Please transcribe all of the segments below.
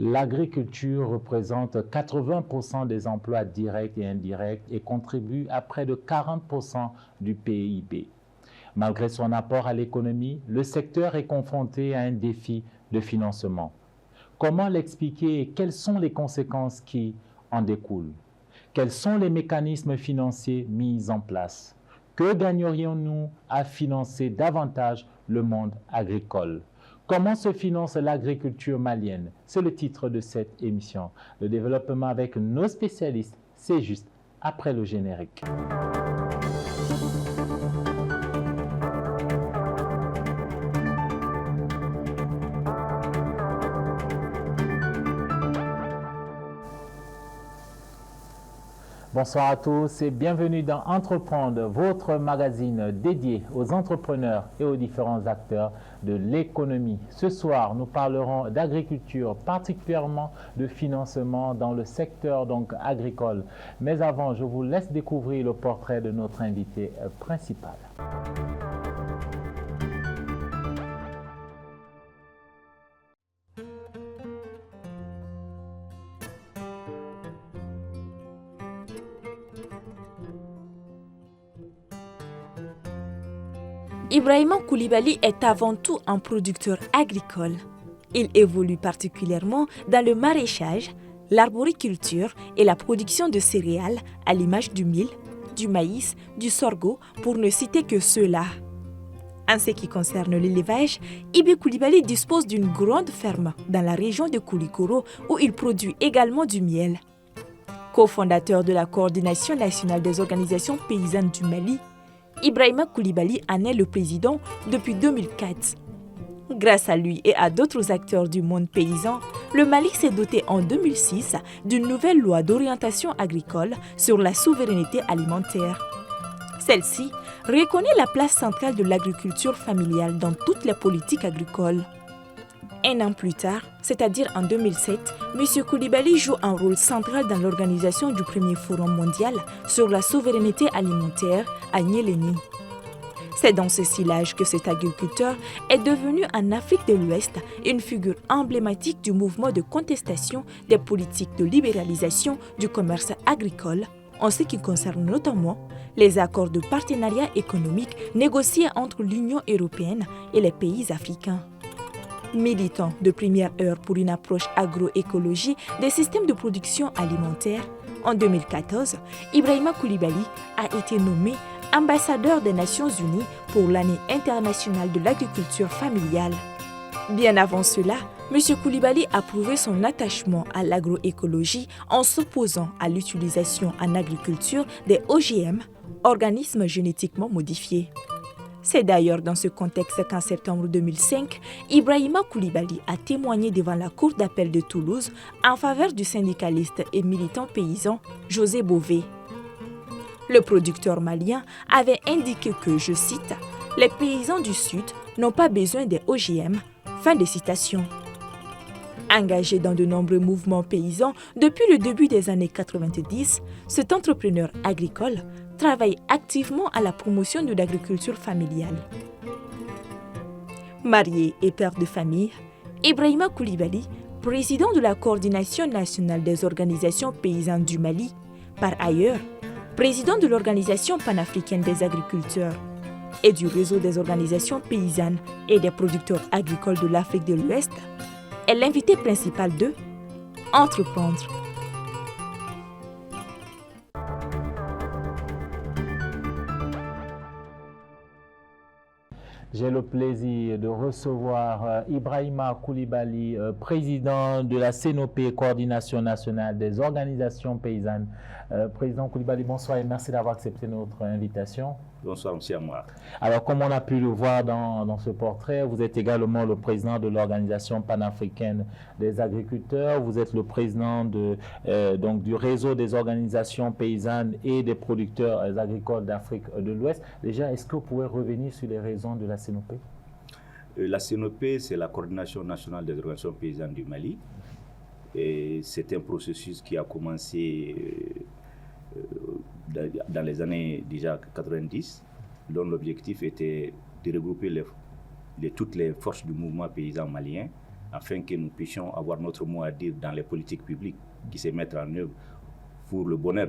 L'agriculture représente 80% des emplois directs et indirects et contribue à près de 40% du PIB. Malgré son apport à l'économie, le secteur est confronté à un défi de financement. Comment l'expliquer et quelles sont les conséquences qui en découlent? Quels sont les mécanismes financiers mis en place? Que gagnerions-nous à financer davantage le monde agricole? Comment se finance l'agriculture malienne? C'est le titre de cette émission. Le développement avec nos spécialistes, c'est juste après le générique. Bonsoir à tous et bienvenue dans Entreprendre, votre magazine dédié aux entrepreneurs et aux différents acteurs de l'économie. Ce soir, nous parlerons d'agriculture, particulièrement de financement dans le secteur agricole. Mais avant, je vous laisse découvrir le portrait de notre invité principal. Ibrahima Koulibaly est avant tout un producteur agricole. Il évolue particulièrement dans le maraîchage, l'arboriculture et la production de céréales à l'image du mil, du maïs, du sorgho, pour ne citer que ceux-là. En ce qui concerne l'élevage, Ibe Koulibaly dispose d'une grande ferme dans la région de Koulikoro où il produit également du miel. Co-fondateur de la Coordination nationale des organisations paysannes du Mali, Ibrahima Koulibaly en est le président depuis 2004. Grâce à lui et à d'autres acteurs du monde paysan, le Mali s'est doté en 2006 d'une nouvelle loi d'orientation agricole sur la souveraineté alimentaire. Celle-ci reconnaît la place centrale de l'agriculture familiale dans toutes les politiques agricoles. Un an plus tard, c'est-à-dire en 2007, M. Koulibaly joue un rôle central dans l'organisation du premier forum mondial sur la souveraineté alimentaire à Niéléni. C'est dans ce sillage que cet agriculteur est devenu en Afrique de l'Ouest une figure emblématique du mouvement de contestation des politiques de libéralisation du commerce agricole, en ce qui concerne notamment les accords de partenariat économique négociés entre l'Union européenne et les pays africains. Militant de première heure pour une approche agroécologie des systèmes de production alimentaire, en 2014, Ibrahima Koulibaly a été nommé ambassadeur des Nations Unies pour l'année internationale de l'agriculture familiale. Bien avant cela, M. Koulibaly a prouvé son attachement à l'agroécologie en s'opposant à l'utilisation en agriculture des OGM, organismes génétiquement modifiés. C'est d'ailleurs dans ce contexte qu'en septembre 2005, Ibrahima Koulibaly a témoigné devant la Cour d'appel de Toulouse en faveur du syndicaliste et militant paysan José Bové. Le producteur malien avait indiqué que, je cite, « Les paysans du Sud n'ont pas besoin des OGM ». Fin de citation. Engagé dans de nombreux mouvements paysans depuis le début des années 90, cet entrepreneur agricole travaille activement à la promotion de l'agriculture familiale. Marié et père de famille, Ibrahima Koulibaly, président de la Coordination nationale des organisations paysannes du Mali, par ailleurs, président de l'Organisation panafricaine des agriculteurs et du réseau des organisations paysannes et des producteurs agricoles de l'Afrique de l'Ouest, est l'invité principal de Entreprendre. J'ai le plaisir de recevoir Ibrahima Koulibaly, président de la CNOP, Coordination nationale des organisations paysannes. Président Koulibaly, bonsoir et merci d'avoir accepté notre invitation. Bonsoir, M. Amoir. Alors, comme on a pu le voir dans ce portrait, vous êtes également le président de l'Organisation panafricaine des agriculteurs. Vous êtes le président du réseau des organisations paysannes et des producteurs agricoles d'Afrique de l'Ouest. Déjà, est-ce que vous pouvez revenir sur les raisons de la CNOP? La CNOP, c'est la Coordination nationale des organisations paysannes du Mali. C'est un processus qui a commencé dans les années déjà 90, dont l'objectif était de regrouper toutes les forces du mouvement paysan malien afin que nous puissions avoir notre mot à dire dans les politiques publiques qui se mettent en œuvre pour le bonheur,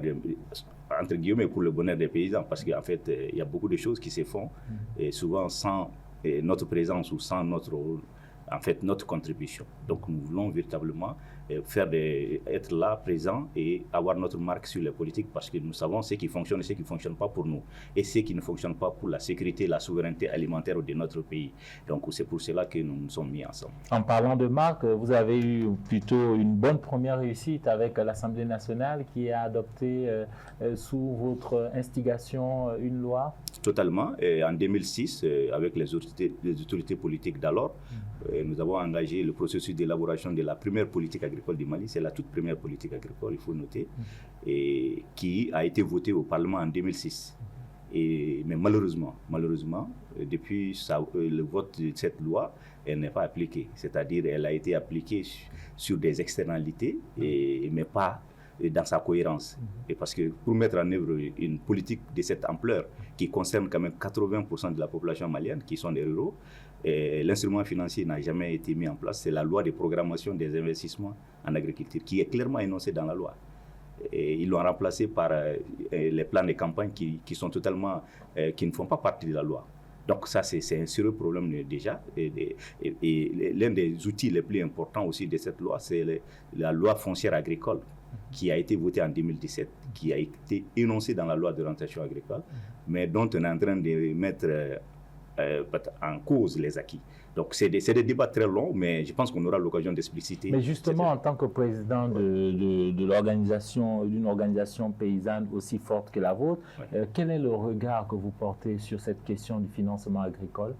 entre guillemets, pour le bonheur des paysans. Parce qu'en fait, il y a beaucoup de choses qui se font, et souvent sans notre présence ou sans notre contribution. Donc nous voulons véritablement être là, présent, et avoir notre marque sur les politiques, parce que nous savons ce qui fonctionne et ce qui ne fonctionne pas pour nous, et ce qui ne fonctionne pas pour la sécurité et la souveraineté alimentaire de notre pays. Donc c'est pour cela que nous nous sommes mis ensemble. En parlant de marque, vous avez eu plutôt une bonne première réussite avec l'Assemblée nationale qui a adopté sous votre instigation une loi. Totalement. Et en 2006, avec les autorités politiques d'alors, nous avons engagé le processus d'élaboration de la première politique agricole du Mali. C'est la toute première politique agricole, il faut noter, et qui a été votée au Parlement en 2006. Mais malheureusement, depuis le vote de cette loi, elle n'est pas appliquée. C'est-à-dire elle a été appliquée sur des externalités, mais pas dans sa cohérence. Et parce que pour mettre en œuvre une politique de cette ampleur, qui concerne quand même 80% de la population malienne, qui sont des ruraux, l'instrument financier n'a jamais été mis en place. C'est la loi de programmation des investissements en agriculture qui est clairement énoncée dans la loi. Et ils l'ont remplacé par les plans de campagne qui sont totalement, qui ne font pas partie de la loi. Donc ça, c'est un sérieux problème déjà. Et l'un des outils les plus importants aussi de cette loi, c'est la loi foncière agricole, qui a été votée en 2017, qui a été énoncée dans la loi d'orientation agricole, mais dont on est en train de mettre en cause les acquis. Donc c'est des débats très longs, mais je pense qu'on aura l'occasion d'expliciter. Mais justement, en tant que président d'une organisation paysanne aussi forte que la vôtre, quel est le regard que vous portez sur cette question du financement agricole?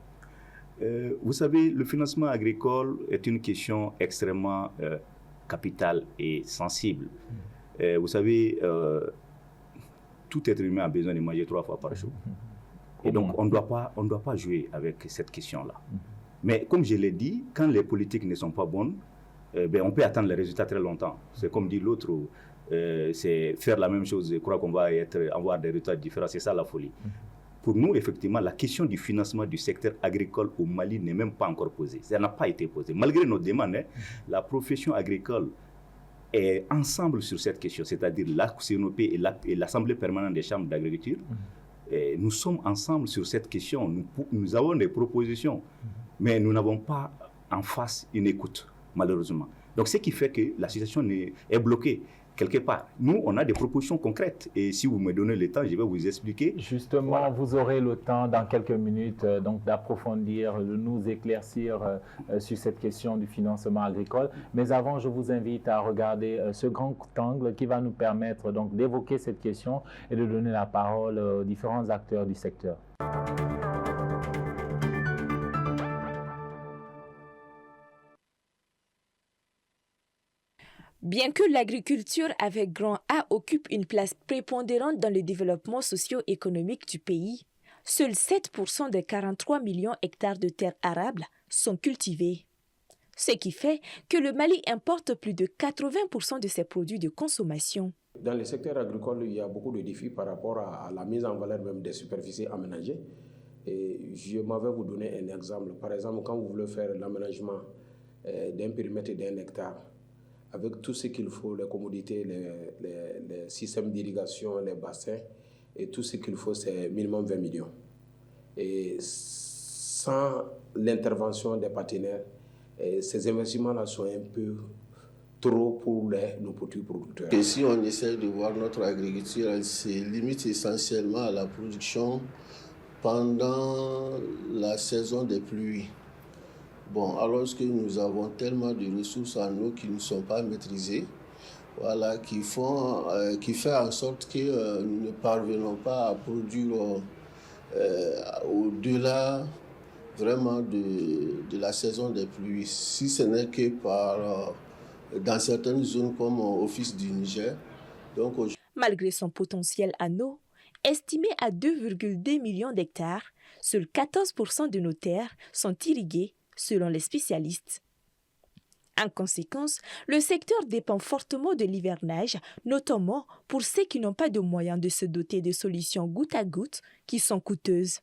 Vous savez, le financement agricole est une question extrêmement capitale et sensible. Vous savez, tout être humain a besoin de manger 3 fois par jour. Et donc, on ne doit pas jouer avec cette question-là. Mais comme je l'ai dit, quand les politiques ne sont pas bonnes, on peut attendre les résultats très longtemps. C'est comme dit l'autre, c'est faire la même chose et croire qu'on va avoir des résultats différents. C'est ça la folie. Pour nous, effectivement, la question du financement du secteur agricole au Mali n'est même pas encore posée. Ça n'a pas été posé. Malgré nos demandes, la profession agricole est ensemble sur cette question, c'est-à-dire la CNOP et l'Assemblée permanente des chambres d'agriculture. Nous sommes ensemble sur cette question. Nous avons des propositions, mais nous n'avons pas en face une écoute, malheureusement. Donc, ce qui fait que la situation est bloquée quelque part. Nous, on a des propositions concrètes. Et si vous me donnez le temps, je vais vous expliquer. Justement, voilà. Vous aurez le temps dans quelques minutes donc d'approfondir, de nous éclaircir sur cette question du financement agricole. Mais avant, je vous invite à regarder ce grand angle qui va nous permettre donc d'évoquer cette question et de donner la parole aux différents acteurs du secteur. Bien que l'agriculture avec grand A occupe une place prépondérante dans le développement socio-économique du pays, seuls 7% des 43 millions d'hectares de terres arables sont cultivés. Ce qui fait que le Mali importe plus de 80% de ses produits de consommation. Dans le secteur agricole, il y a beaucoup de défis par rapport à la mise en valeur même des superficies aménagées. Et je m'avais vous donner un exemple. Par exemple, quand vous voulez faire l'aménagement d'un périmètre d'un hectare, avec tout ce qu'il faut, les commodités, les systèmes d'irrigation, les bassins, et tout ce qu'il faut, c'est minimum 20 millions. Et sans l'intervention des partenaires, ces investissements-là sont un peu trop pour nos petits producteurs. Et si on essaie de voir notre agriculture, elle se limite essentiellement à la production pendant la saison des pluies. Bon, alors que nous avons tellement de ressources en eau qui ne sont pas maîtrisées, voilà, qui fait en sorte que nous ne parvenons pas à produire au-delà vraiment de la saison des pluies, si ce n'est que dans certaines zones comme au Fils du Niger. Donc, malgré son potentiel en eau, estimé à 2,2 millions d'hectares, seuls 14% de nos terres sont irriguées selon les spécialistes. En conséquence, le secteur dépend fortement de l'hivernage, notamment pour ceux qui n'ont pas de moyens de se doter de solutions goutte à goutte qui sont coûteuses.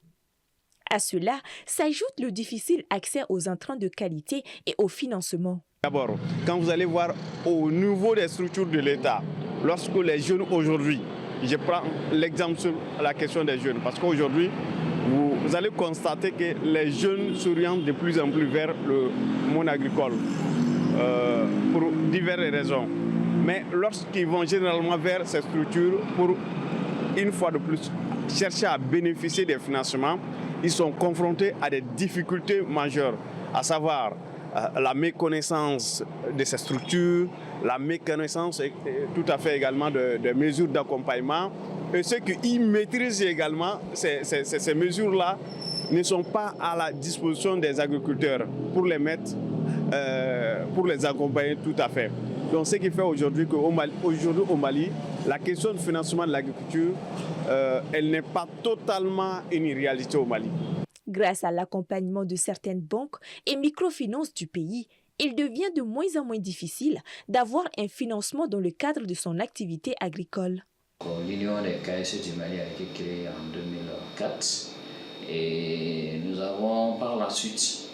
À cela s'ajoute le difficile accès aux intrants de qualité et au financement. D'abord, quand vous allez voir au niveau des structures de l'État, lorsque les jeunes aujourd'hui, je prends l'exemple sur la question des jeunes, parce qu'aujourd'hui, vous allez constater que les jeunes s'orientent de plus en plus vers le monde agricole pour diverses raisons. Mais lorsqu'ils vont généralement vers ces structures pour, une fois de plus, chercher à bénéficier des financements, ils sont confrontés à des difficultés majeures, à savoir la méconnaissance de ces structures, la méconnaissance tout à fait également des mesures d'accompagnement. Et ceux qui maîtrisent également ces mesures-là ne sont pas à la disposition des agriculteurs pour les mettre, pour les accompagner tout à fait. Donc ce qui fait aujourd'hui qu'au Mali, la question du financement de l'agriculture, elle n'est pas totalement une réalité au Mali. Grâce à l'accompagnement de certaines banques et microfinances du pays, il devient de moins en moins difficile d'avoir un financement dans le cadre de son activité agricole. L'Union des KSE du Mali a été créée en 2004 et nous avons par la suite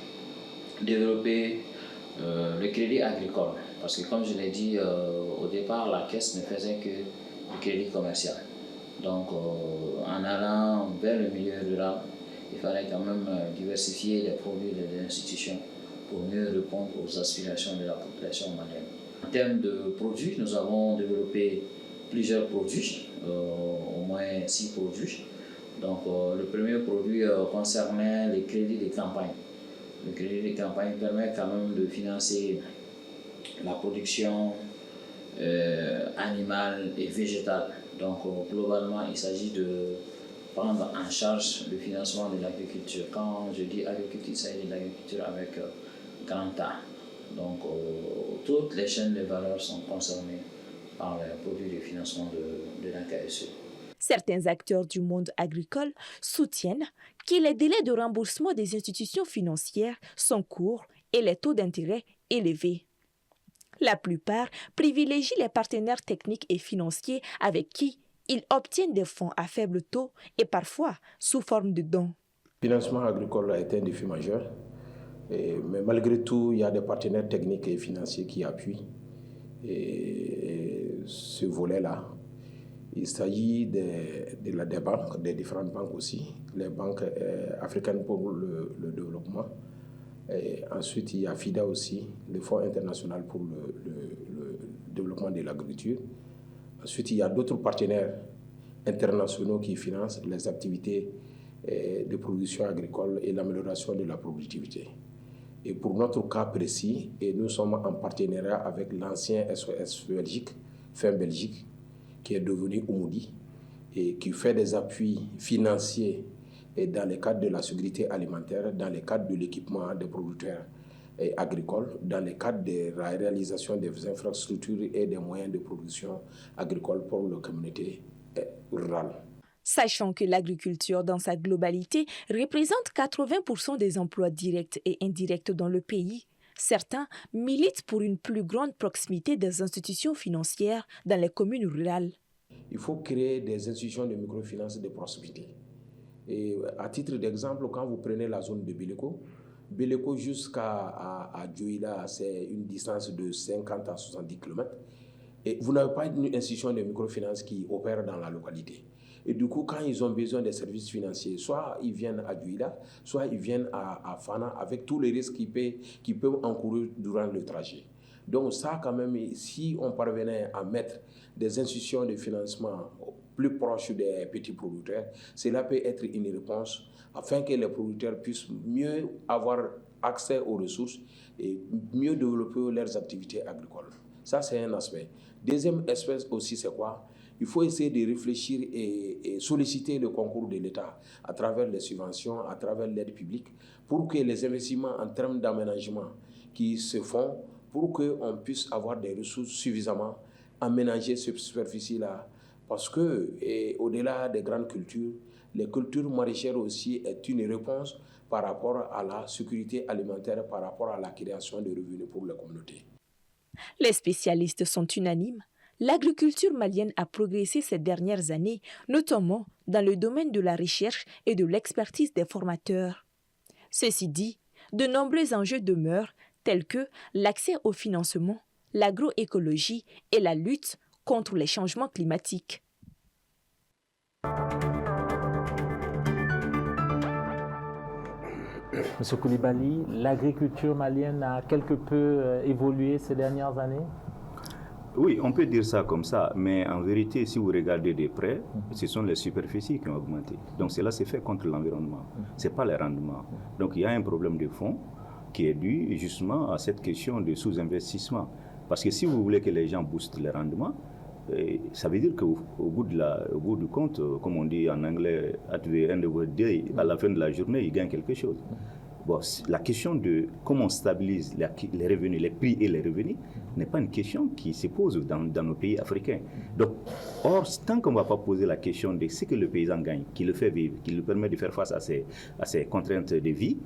développé le crédit agricole. Parce que comme je l'ai dit, au départ, la caisse ne faisait que du crédit commercial. Donc en allant vers le milieu rural, il fallait quand même diversifier les produits des institutions pour mieux répondre aux aspirations de la population malienne. En termes de produits, nous avons développé plusieurs produits, au moins 6 produits. Donc le premier produit concernait les crédits de campagne. Le crédit de campagne permet quand même de financer la production animale et végétale. Donc globalement, il s'agit de prendre en charge le financement de l'agriculture. Quand je dis agriculture, il s'agit de l'agriculture avec grand A. Donc toutes les chaînes de valeur sont concernées par les produits de financement de la KSE. Certains acteurs du monde agricole soutiennent que les délais de remboursement des institutions financières sont courts et les taux d'intérêt élevés. La plupart privilégient les partenaires techniques et financiers avec qui ils obtiennent des fonds à faible taux et parfois sous forme de dons. Le financement agricole a été un défi majeur, mais malgré tout, il y a des partenaires techniques et financiers qui appuient ce volet-là. Il s'agit des banques, des différentes banques aussi, les banques africaines pour le développement. Et ensuite, il y a FIDA aussi, le Fonds international pour le développement de l'agriculture. Ensuite, il y a d'autres partenaires internationaux qui financent les activités de production agricole et l'amélioration de la productivité. Et pour notre cas précis, nous sommes en partenariat avec l'ancien SOS Belgique, FEM Belgique, qui est devenu Oumoudi et qui fait des appuis financiers dans le cadre de la sécurité alimentaire, dans le cadre de l'équipement des producteurs agricoles, dans le cadre de la réalisation des infrastructures et des moyens de production agricole pour les communautés rurales. Sachant que l'agriculture dans sa globalité représente 80% des emplois directs et indirects dans le pays, certains militent pour une plus grande proximité des institutions financières dans les communes rurales. Il faut créer des institutions de microfinance de proximité. Et à titre d'exemple, quand vous prenez la zone de Béleko jusqu'à Dioïla, c'est une distance de 50 à 70 km. Et vous n'avez pas une institution de microfinance qui opère dans la localité. Et du coup, quand ils ont besoin des services financiers, soit ils viennent à Dioïla, soit ils viennent à Fana, avec tous les risques qu'ils peuvent encourir durant le trajet. Donc ça, quand même, si on parvenait à mettre des institutions de financement plus proches des petits producteurs, cela peut être une réponse afin que les producteurs puissent mieux avoir accès aux ressources et mieux développer leurs activités agricoles. Ça, c'est un aspect. Deuxième aspect aussi, c'est quoi? Il faut essayer de réfléchir et solliciter le concours de l'État à travers les subventions, à travers l'aide publique, pour que les investissements en termes d'aménagement qui se font, pour qu'on puisse avoir des ressources suffisamment aménager cette superficie-là. Parce que, au-delà des grandes cultures, les cultures maraîchères aussi est une réponse par rapport à la sécurité alimentaire, par rapport à la création de revenus pour les communautés. Les spécialistes sont unanimes. L'agriculture malienne a progressé ces dernières années, notamment dans le domaine de la recherche et de l'expertise des formateurs. Ceci dit, de nombreux enjeux demeurent, tels que l'accès au financement, l'agroécologie et la lutte contre les changements climatiques. Monsieur Koulibaly, l'agriculture malienne a quelque peu évolué ces dernières années? Oui, on peut dire ça comme ça, mais en vérité, si vous regardez de près, ce sont les superficies qui ont augmenté. Donc cela s'est fait contre l'environnement, ce n'est pas les rendements. Donc il y a un problème de fond qui est dû justement à cette question de sous-investissement. Parce que si vous voulez que les gens boostent les rendements, ça veut dire qu'au bout du compte, comme on dit en anglais, at the end of the day, à la fin de la journée, ils gagnent quelque chose. Bon, la question de comment on stabilise les revenus, les prix et les revenus, n'est pas une question qui se pose dans nos pays africains. Donc, or, tant qu'on ne va pas poser la question de ce que le paysan gagne, qui le fait vivre, qui lui permet de faire face à ses contraintes de vie,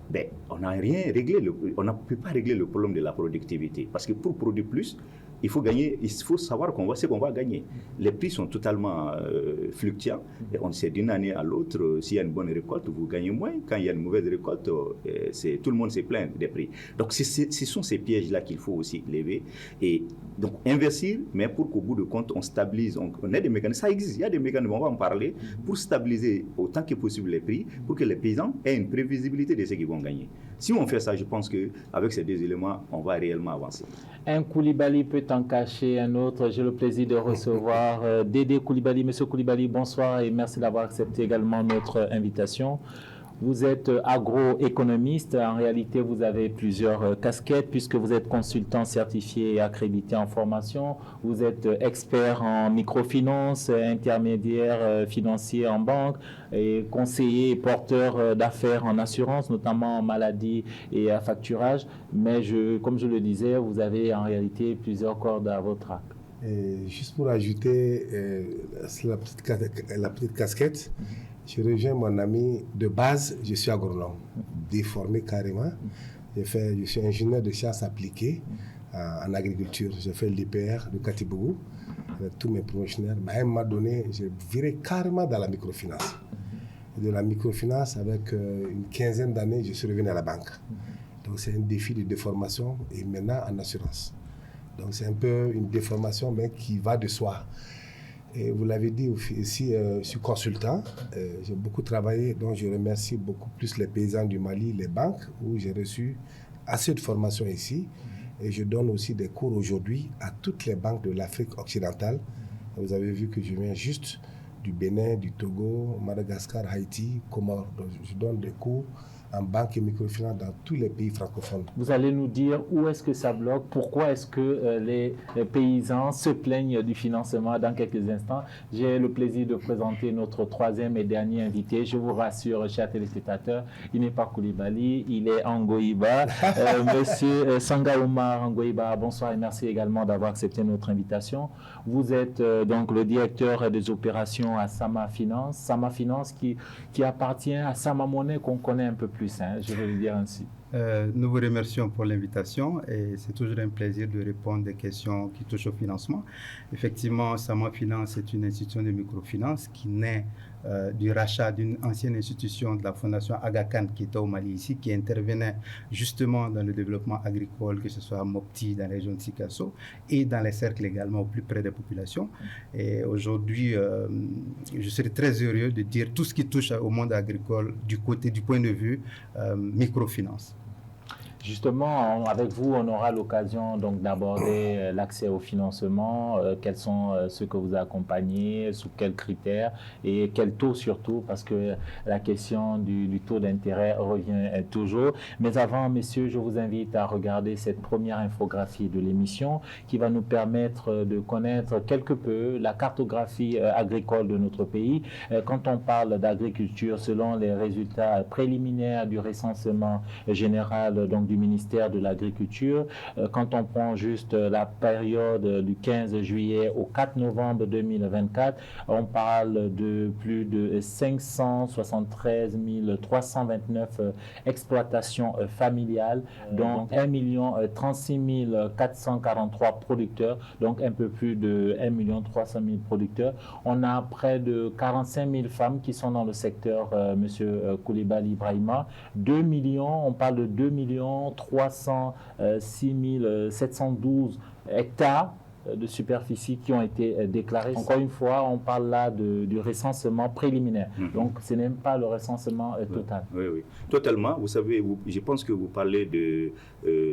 ben, on n'a rien réglé, on ne peut pas régler le problème de la productivité. Parce que pour produire plus, il faut savoir ce qu'on va gagner. Les prix sont totalement fluctuants. Et on sait d'une année à l'autre, s'il y a une bonne récolte, vous gagnez moins. Quand il y a une mauvaise récolte, tout le monde se plaint des prix. Donc ce sont ces pièges-là qu'il faut aussi lever. Et donc investir, mais pour qu'au bout de compte, on stabilise. On ait des mécanismes. Ça existe, il y a des mécanismes, on va en parler, pour stabiliser autant que possible les prix, pour que les paysans aient une prévisibilité de ce qu'ils vont gagner. Si on fait ça, je pense qu'avec ces deux éléments, on va réellement avancer. Un Koulibaly peut en cacher un autre. J'ai le plaisir de recevoir Dédé Koulibaly. Monsieur Koulibaly, bonsoir et merci d'avoir accepté également notre invitation. Vous êtes agroéconomiste. En réalité, vous avez plusieurs casquettes puisque vous êtes consultant certifié et accrédité en formation. Vous êtes expert en microfinance, intermédiaire financier en banque et conseiller et porteur d'affaires en assurance, notamment en maladie et à facturage. Mais comme je le disais, vous avez en réalité plusieurs cordes à votre arc. Juste pour ajouter la petite casquette, je rejoins mon ami de base, je suis agronome, déformé carrément. Je suis ingénieur de sciences appliquées en agriculture. J'ai fait l'IPR de Katibougou avec tous mes promotionnaires. Mais à un moment donné, j'ai viré carrément dans la microfinance. De la microfinance, avec une quinzaine d'années, je suis revenu à la banque. Donc c'est un défi de déformation et maintenant en assurance. Donc c'est un peu une déformation mais qui va de soi. Et vous l'avez dit ici, je suis consultant, j'ai beaucoup travaillé, donc je remercie beaucoup plus les paysans du Mali, les banques, où j'ai reçu assez de formation ici. Et je donne aussi des cours aujourd'hui à toutes les banques de l'Afrique occidentale. Vous avez vu que je viens juste du Bénin, du Togo, Madagascar, Haïti, Comores. Donc je donne des cours en banque et microfinance dans tous les pays francophones. Vous allez nous dire où est-ce que ça bloque, pourquoi est-ce que les paysans se plaignent du financement dans quelques instants. J'ai le plaisir de présenter notre troisième et dernier invité. Je vous rassure, chers téléspectateurs, il n'est pas Koulibaly, il est Angoïba. Monsieur Sangaoumar Angoïba, bonsoir et merci également d'avoir accepté notre invitation. Vous êtes donc le directeur des opérations à Sama Finance. Sama Finance qui appartient à Sama Monnaie qu'on connaît un peu plus. Je vais le dire ainsi. Nous vous remercions pour l'invitation et c'est toujours un plaisir de répondre des questions qui touchent au financement. Effectivement, Sama Finance est une institution de microfinance qui naît du rachat d'une ancienne institution de la fondation Aga Khan qui était au Mali ici, qui intervenait justement dans le développement agricole, que ce soit à Mopti, dans la région de Sikasso, et dans les cercles également au plus près des populations. Et aujourd'hui, je serais très heureux de dire tout ce qui touche au monde agricole du point de vue microfinance. Justement, avec vous, on aura l'occasion donc d'aborder l'accès au financement, quels sont ceux que vous accompagnez, sous quels critères et quel taux surtout, parce que la question du taux d'intérêt revient toujours. Mais avant, messieurs, je vous invite à regarder cette première infographie de l'émission qui va nous permettre de connaître quelque peu la cartographie agricole de notre pays. Quand on parle d'agriculture, selon les résultats préliminaires du recensement général donc du ministère de l'Agriculture. Quand on prend juste la période du 15 juillet au 4 novembre 2024, on parle de plus de 573 329 exploitations familiales, dont 1 036 443 producteurs, donc un peu plus de 1 300 000 producteurs. On a près de 45 000 femmes qui sont dans le secteur, Monsieur Coulibaly Ibrahima. 2 millions, on parle de 2 306 712 hectares de superficie qui ont été déclarés. Encore une fois, on parle là du recensement préliminaire. Donc, ce n'est même pas le recensement total. Oui, oui, totalement. Vous savez, je pense que vous parlez de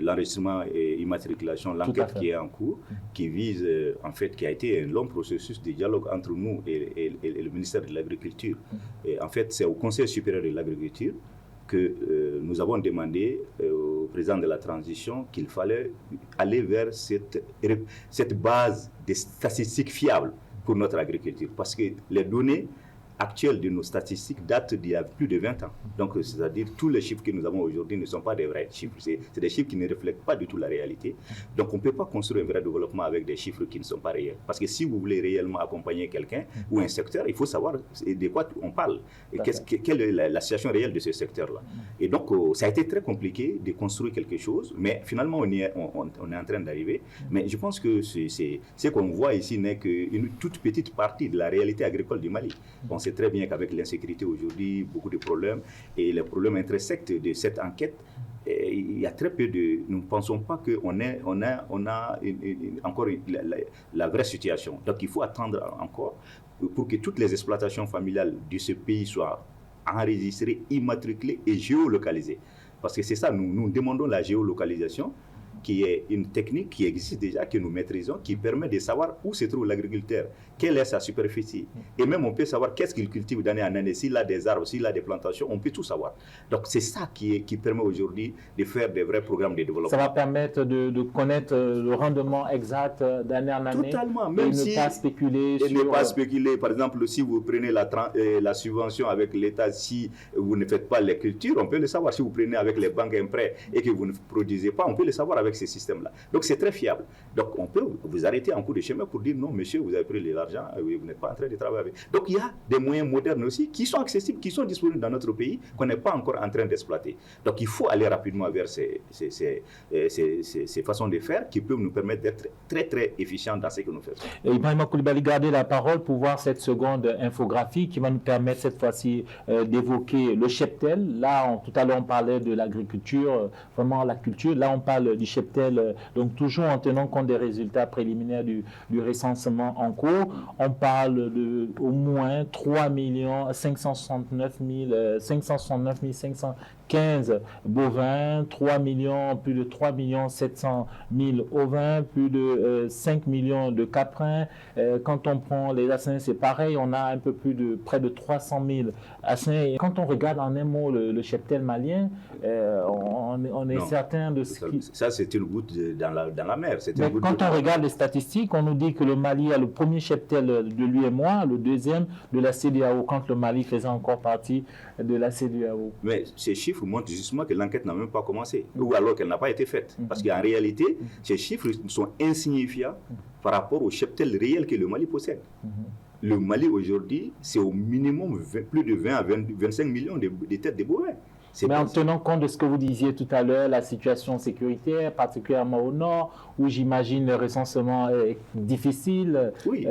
l'enregistrement et immatriculation, l'enquête qui est en cours, qui vise, en fait, qui a été un long processus de dialogue entre nous et le ministère de l'Agriculture. Et en fait, c'est au Conseil supérieur de l'Agriculture que nous avons demandé au président de la transition qu'il fallait aller vers cette base de statistiques fiables pour notre agriculture. Parce que les données actuelles de nos statistiques datent d'il y a plus de 20 ans. Donc, c'est-à-dire tous les chiffres que nous avons aujourd'hui ne sont pas des vrais chiffres. C'est des chiffres qui ne reflètent pas du tout la réalité. Donc, on ne peut pas construire un vrai développement avec des chiffres qui ne sont pas réels. Parce que si vous voulez réellement accompagner quelqu'un ou un secteur, il faut savoir de quoi on parle. Et quelle est la situation réelle de ce secteur-là. Et donc, ça a été très compliqué de construire quelque chose, mais finalement, on est en train d'arriver. Mais je pense que ce qu'on voit ici n'est qu'une toute petite partie de la réalité agricole du Mali. On sait très bien qu'avec l'insécurité aujourd'hui, beaucoup de problèmes, et les problèmes intersectent de cette enquête, il y a très peu de... Nous ne pensons pas qu'on a encore la vraie situation. Donc il faut attendre encore pour que toutes les exploitations familiales de ce pays soient enregistrées, immatriculées et géolocalisées. Parce que c'est ça, nous demandons la géolocalisation, qui est une technique qui existe déjà, que nous maîtrisons, qui permet de savoir où se trouve l'agriculteur, quelle est sa superficie. Et même on peut savoir qu'est-ce qu'il cultive d'année en année, s'il a des arbres, s'il a des plantations, on peut tout savoir. Donc c'est ça qui permet aujourd'hui de faire des vrais programmes de développement. Ça va permettre de connaître le rendement exact d'année en année. Totalement, même si... ne pas spéculer sur... ne pas spéculer. Par exemple, si vous prenez la subvention avec l'État, si vous ne faites pas les cultures, on peut le savoir. Si vous prenez avec les banques un prêt et que vous ne produisez pas, on peut le savoir avec ces systèmes-là. Donc c'est très fiable. Donc on peut vous arrêter en cours de chemin pour dire non, monsieur, vous avez pris de l'argent, vous n'êtes pas en train de travailler avec. Donc il y a des moyens modernes aussi qui sont accessibles, qui sont disponibles dans notre pays, qu'on n'est pas encore en train d'exploiter. Donc il faut aller rapidement vers ces façons de faire qui peuvent nous permettre d'être très très efficients dans ce que nous faisons. Ibrahima Coulibaly, gardez la parole pour voir cette seconde infographie qui va nous permettre cette fois-ci d'évoquer le cheptel. Là, tout à l'heure on parlait de l'agriculture, vraiment la culture. Là on parle du cheptel, donc toujours en tenant compte des résultats préliminaires du recensement en cours. On parle de au moins 3 569 515 bovins, plus de 3 700 000 ovins, plus de 5 millions de caprins. Quand on prend les assins, c'est pareil, on a un peu plus de près de 300 000 assins. Et quand on regarde en un mot le cheptel malien, on est certain de ce qui... Ça, c'est une goutte dans la mer. Mais quand on regarde les statistiques, on nous dit que le Mali a le premier cheptel de l'UEMOA, le deuxième de la CEDEAO, quand le Mali faisait encore partie de la CEDEAO. Mais ces chiffres montrent justement que l'enquête n'a même pas commencé, ou alors qu'elle n'a pas été faite. Parce qu'en réalité, ces chiffres sont insignifiants par rapport au cheptel réel que le Mali possède. Le Mali aujourd'hui, c'est au minimum plus de 20 à 25 millions de têtes de bovins. Mais en tenant compte de ce que vous disiez tout à l'heure, la situation sécuritaire, particulièrement au nord, où j'imagine le recensement est difficile. Oui,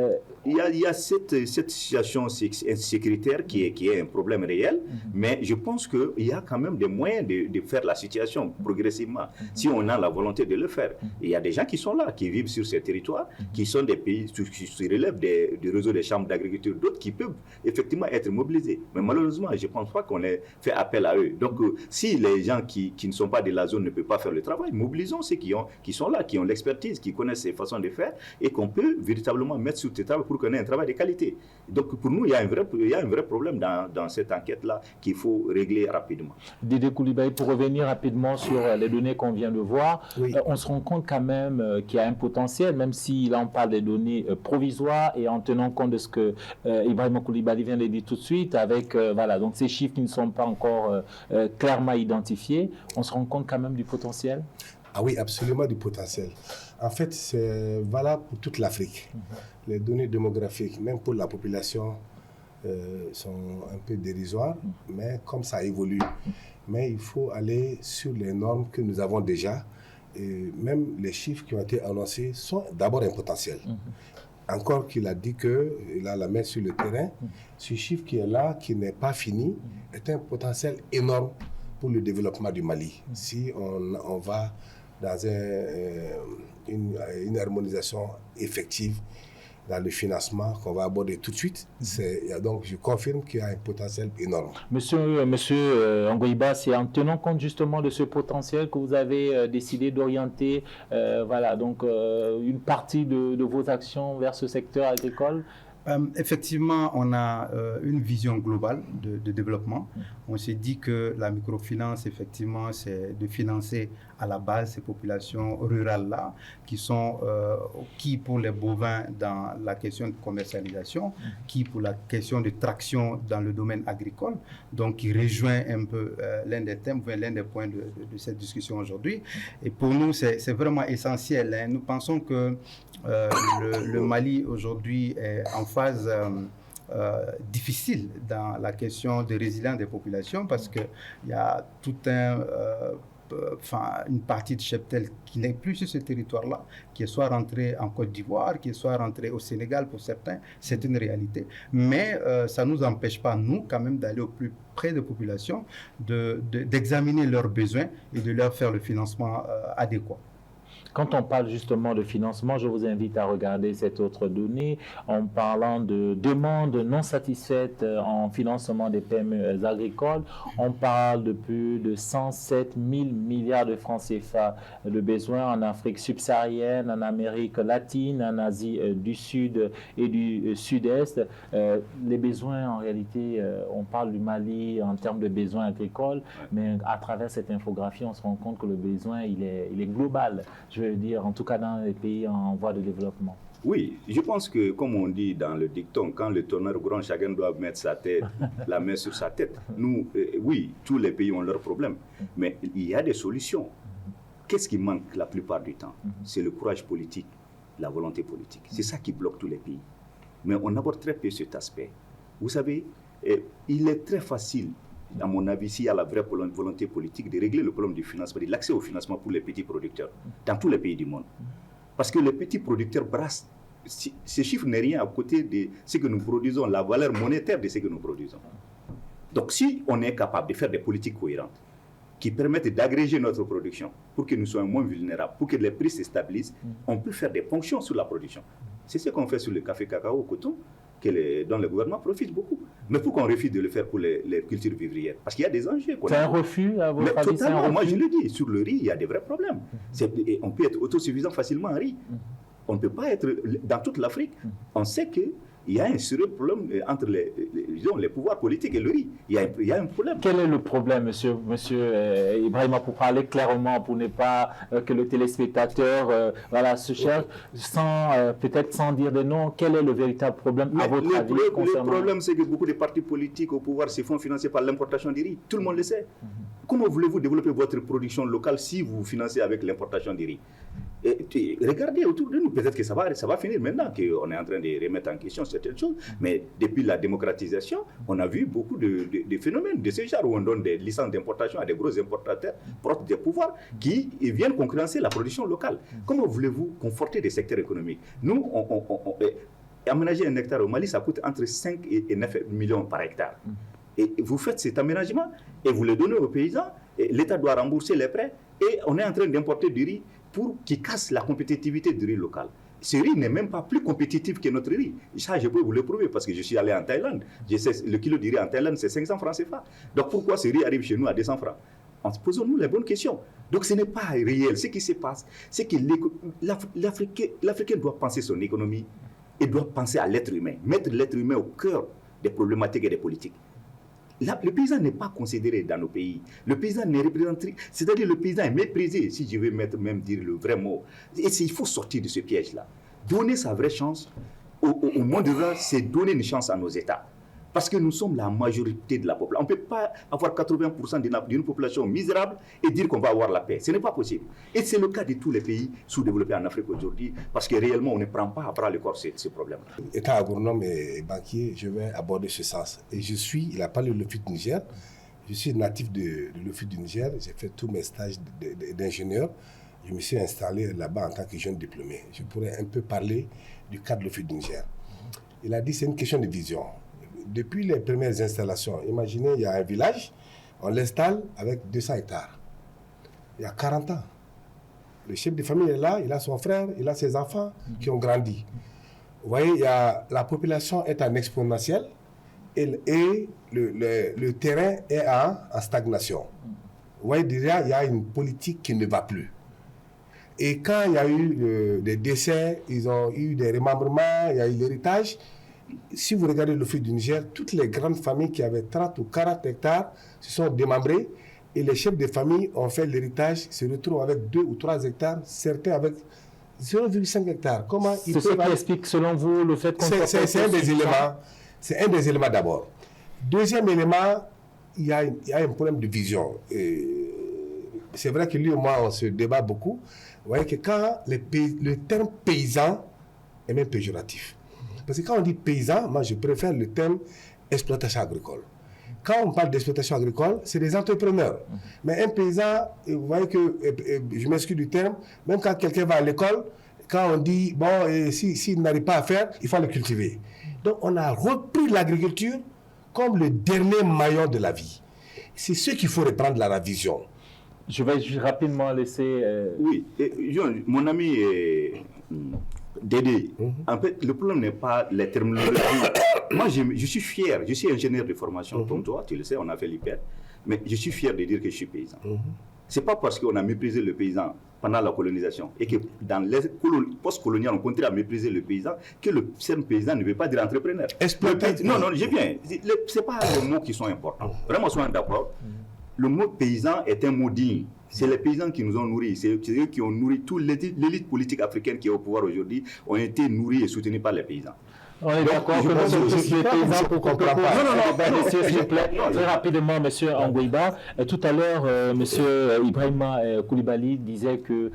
il y a cette situation sécuritaire qui est un problème réel, mais je pense qu'il y a quand même des moyens de faire la situation progressivement, si on a la volonté de le faire. Il y a des gens qui sont là, qui vivent sur ces territoires, qui sont des pays qui se relèvent du réseau des chambres d'agriculture, d'autres qui peuvent effectivement être mobilisés. Mais malheureusement, je ne pense pas qu'on ait fait appel à eux. Donc, si les gens qui ne sont pas de la zone ne peuvent pas faire le travail, mobilisons ceux qui sont là, qui ont l'expertise, qui connaissent ces façons de faire et qu'on peut véritablement mettre sur le travail pour pour qu'on ait un travail de qualité. Donc pour nous, il y a un vrai problème dans cette enquête-là qu'il faut régler rapidement. Didier Coulibaly, pour revenir rapidement sur les données qu'on vient de voir, oui. On se rend compte quand même qu'il y a un potentiel, même si là on parle des données provisoires et en tenant compte de ce que Ibrahima Coulibaly vient de dire tout de suite, avec voilà, donc ces chiffres qui ne sont pas encore clairement identifiés, on se rend compte quand même du potentiel? Ah oui, absolument du potentiel. En fait, c'est valable pour toute l'Afrique. Les données démographiques, même pour la population, sont un peu dérisoires, mais comme ça évolue. Mais il faut aller sur les normes que nous avons déjà. Et même les chiffres qui ont été annoncés sont d'abord un potentiel. Encore qu'il a dit qu'il a la main sur le terrain, ce chiffre qui est là, qui n'est pas fini, est un potentiel énorme pour le développement du Mali. Si on va dans une harmonisation effective dans le financement qu'on va aborder tout de suite. Donc, je confirme qu'il y a un potentiel énorme. Monsieur Ongoïba, c'est en tenant compte justement de ce potentiel que vous avez décidé d'orienter voilà, donc, une partie de vos actions vers ce secteur agricole. Effectivement, on a une vision globale de développement. On s'est dit que la microfinance, effectivement, c'est de financer à la base ces populations rurales-là, qui pour les bovins dans la question de commercialisation, qui pour la question de traction dans le domaine agricole, donc qui rejoint un peu l'un des thèmes, l'un des points de cette discussion aujourd'hui. Et pour nous, c'est vraiment essentiel. Hein. Nous pensons que le Mali aujourd'hui est en phase difficile dans la question de résilience des populations parce qu'il y a tout une partie de cheptel qui n'est plus sur ce territoire-là, qui est soit rentrée en Côte d'Ivoire, qui est soit rentrée au Sénégal pour certains, c'est une réalité. Mais ça ne nous empêche pas, nous, quand même, d'aller au plus près des populations, d'examiner leurs besoins et de leur faire le financement adéquat. Quand on parle justement de financement, je vous invite à regarder cette autre donnée en parlant de demandes non satisfaites en financement des PME agricoles. On parle de plus de 107 000 milliards de francs CFA de besoins en Afrique subsaharienne, en Amérique latine, en Asie du Sud et du Sud-Est. Les besoins, en réalité, on parle du Mali en termes de besoins agricoles, mais à travers cette infographie, on se rend compte que le besoin, il est global. Je veux dire, en tout cas dans les pays en voie de développement. Oui, je pense que, comme on dit dans le dicton, quand le tonnerre gronde, chacun doit mettre la main sur sa tête. Nous, oui, tous les pays ont leurs problèmes, mais il y a des solutions. Qu'est-ce qui manque la plupart du temps? C'est le courage politique, la volonté politique. C'est ça qui bloque tous les pays. Mais on aborde très peu cet aspect. Vous savez, il est très facile, à mon avis, s'il y a la vraie volonté politique, de régler le problème du financement, de l'accès au financement pour les petits producteurs dans tous les pays du monde. Parce que les petits producteurs brassent, ces chiffres n'est rien à côté de ce que nous produisons, la valeur monétaire de ce que nous produisons. Donc si on est capable de faire des politiques cohérentes qui permettent d'agréger notre production pour que nous soyons moins vulnérables, pour que les prix se stabilisent, on peut faire des ponctions sur la production. C'est ce qu'on fait sur le café, cacao, coton, dont le gouvernement profite beaucoup. Mais pourquoi on refuse de le faire pour les cultures vivrières? Parce qu'il y a des enjeux. C'est un refus à votre avis? Totalement, moi je le dis, sur le riz, il y a des vrais problèmes. On peut être autosuffisant facilement en riz. On ne peut pas être dans toute l'Afrique. On sait qu'il y a un sérieux problème entre les pouvoirs politiques et le riz. Il y a un problème. Quel est le problème, monsieur Ibrahima, pour parler clairement, pour ne pas que le téléspectateur se cherche, peut-être sans dire de nom, quel est le véritable problème à votre avis concernant... Le problème, c'est que beaucoup de partis politiques au pouvoir se font financer par l'importation du riz. Tout le monde le sait. Comment voulez-vous développer votre production locale si vous financez avec l'importation du riz? Et regardez autour de nous, peut-être que ça va finir maintenant qu'on est en train de remettre en question certaines choses, mais depuis la démocratisation, on a vu beaucoup de phénomènes de ce genre où on donne des licences d'importation à des gros importateurs proches des pouvoirs qui viennent concurrencer la production locale. Comment voulez-vous conforter des secteurs économiques? Nous, aménager un hectare au Mali, ça coûte entre 5 et 9 millions par hectare. Et vous faites cet aménagement et vous le donnez aux paysans, et l'État doit rembourser les prêts, et on est en train d'importer du riz qui casse la compétitivité du riz local. Ce riz n'est même pas plus compétitif que notre riz. Ça, je peux vous le prouver parce que je suis allé en Thaïlande. Je sais, le kilo de riz en Thaïlande, c'est 500 francs CFA. Donc pourquoi ce riz arrive chez nous à 200 francs? Posons-nous les bonnes questions. Donc ce n'est pas réel. Ce qui se passe, c'est que l'Africain doit penser son économie et doit penser à l'être humain, mettre l'être humain au cœur des problématiques et des politiques. Là, le paysan n'est pas considéré dans nos pays. Le paysan n'est représenté, c'est-à-dire le paysan est méprisé, si je veux même dire le vrai mot. Et il faut sortir de ce piège-là. Donner sa vraie chance au monde rural, c'est donner une chance à nos États. Parce que nous sommes la majorité de la population. On ne peut pas avoir 80% d'une population misérable et dire qu'on va avoir la paix. Ce n'est pas possible. Et c'est le cas de tous les pays sous-développés en Afrique aujourd'hui, parce que réellement, on ne prend pas à bras le corps ce problème. Étant agronome et banquier, je vais aborder ce sens. Et il a parlé de l'OFIT du Niger. Je suis natif de l'OFIT du Niger. J'ai fait tous mes stages d'ingénieur. Je me suis installé là-bas en tant que jeune diplômé. Je pourrais un peu parler du cas de l'OFIT du Niger. Il a dit que c'est une question de vision. Depuis les premières installations, imaginez, il y a un village, on l'installe avec 200 hectares. Il y a 40 ans. Le chef de famille est là, il a son frère, il a ses enfants qui ont grandi. Vous voyez, la population est en exponentielle et le terrain est en stagnation. Vous voyez, déjà, il y a une politique qui ne va plus. Et quand il y a eu des décès, ils ont eu des remembrements, il y a eu l'héritage. Si vous regardez l'OFIT du Niger, toutes les grandes familles qui avaient 30 ou 40 hectares se sont démembrées et les chefs de famille ont fait l'héritage, se retrouvent avec 2 ou 3 hectares, certains avec 0,5 hectares. Comment c'est ce qui explique, selon vous, le fait qu'on... C'est un des éléments. C'est un des éléments d'abord. Deuxième élément, il y a un problème de vision. C'est vrai que lui et moi, on se débat beaucoup. Vous voyez que quand le terme paysan est même péjoratif. Parce que quand on dit paysan, moi je préfère le terme exploitation agricole. Quand on parle d'exploitation agricole, c'est des entrepreneurs. Mais un paysan, vous voyez que, je m'excuse du terme, même quand quelqu'un va à l'école, quand on dit, bon, s'il n'arrive pas à faire, il faut le cultiver. Donc on a repris l'agriculture comme le dernier maillon de la vie. C'est ce qu'il faut reprendre la vision. Je vais rapidement laisser... Oui, mon ami Dédé, en fait, le problème n'est pas les terminologies. Moi, je suis fier, je suis ingénieur de formation comme toi, tu le sais, on a fait l'IPER, mais je suis fier de dire que je suis paysan. C'est pas parce qu'on a méprisé le paysan pendant la colonisation et que dans les post-coloniales, on continue à mépriser le paysan, que le paysan ne veut pas dire entrepreneur. Non, j'ai bien. C'est pas les mots qui sont importants. Vraiment, soyons d'accord. Le mot paysan est un mot digne. C'est les paysans qui nous ont nourris. C'est eux qui ont nourri toute l'élite politique africaine qui est au pouvoir aujourd'hui, ont été nourris et soutenus par les paysans. On est d'accord que les paysans pour comprendre pas. Non, monsieur, s'il vous plaît, très rapidement, monsieur Angoïba. Tout à l'heure, monsieur Ibrahima Koulibaly disait que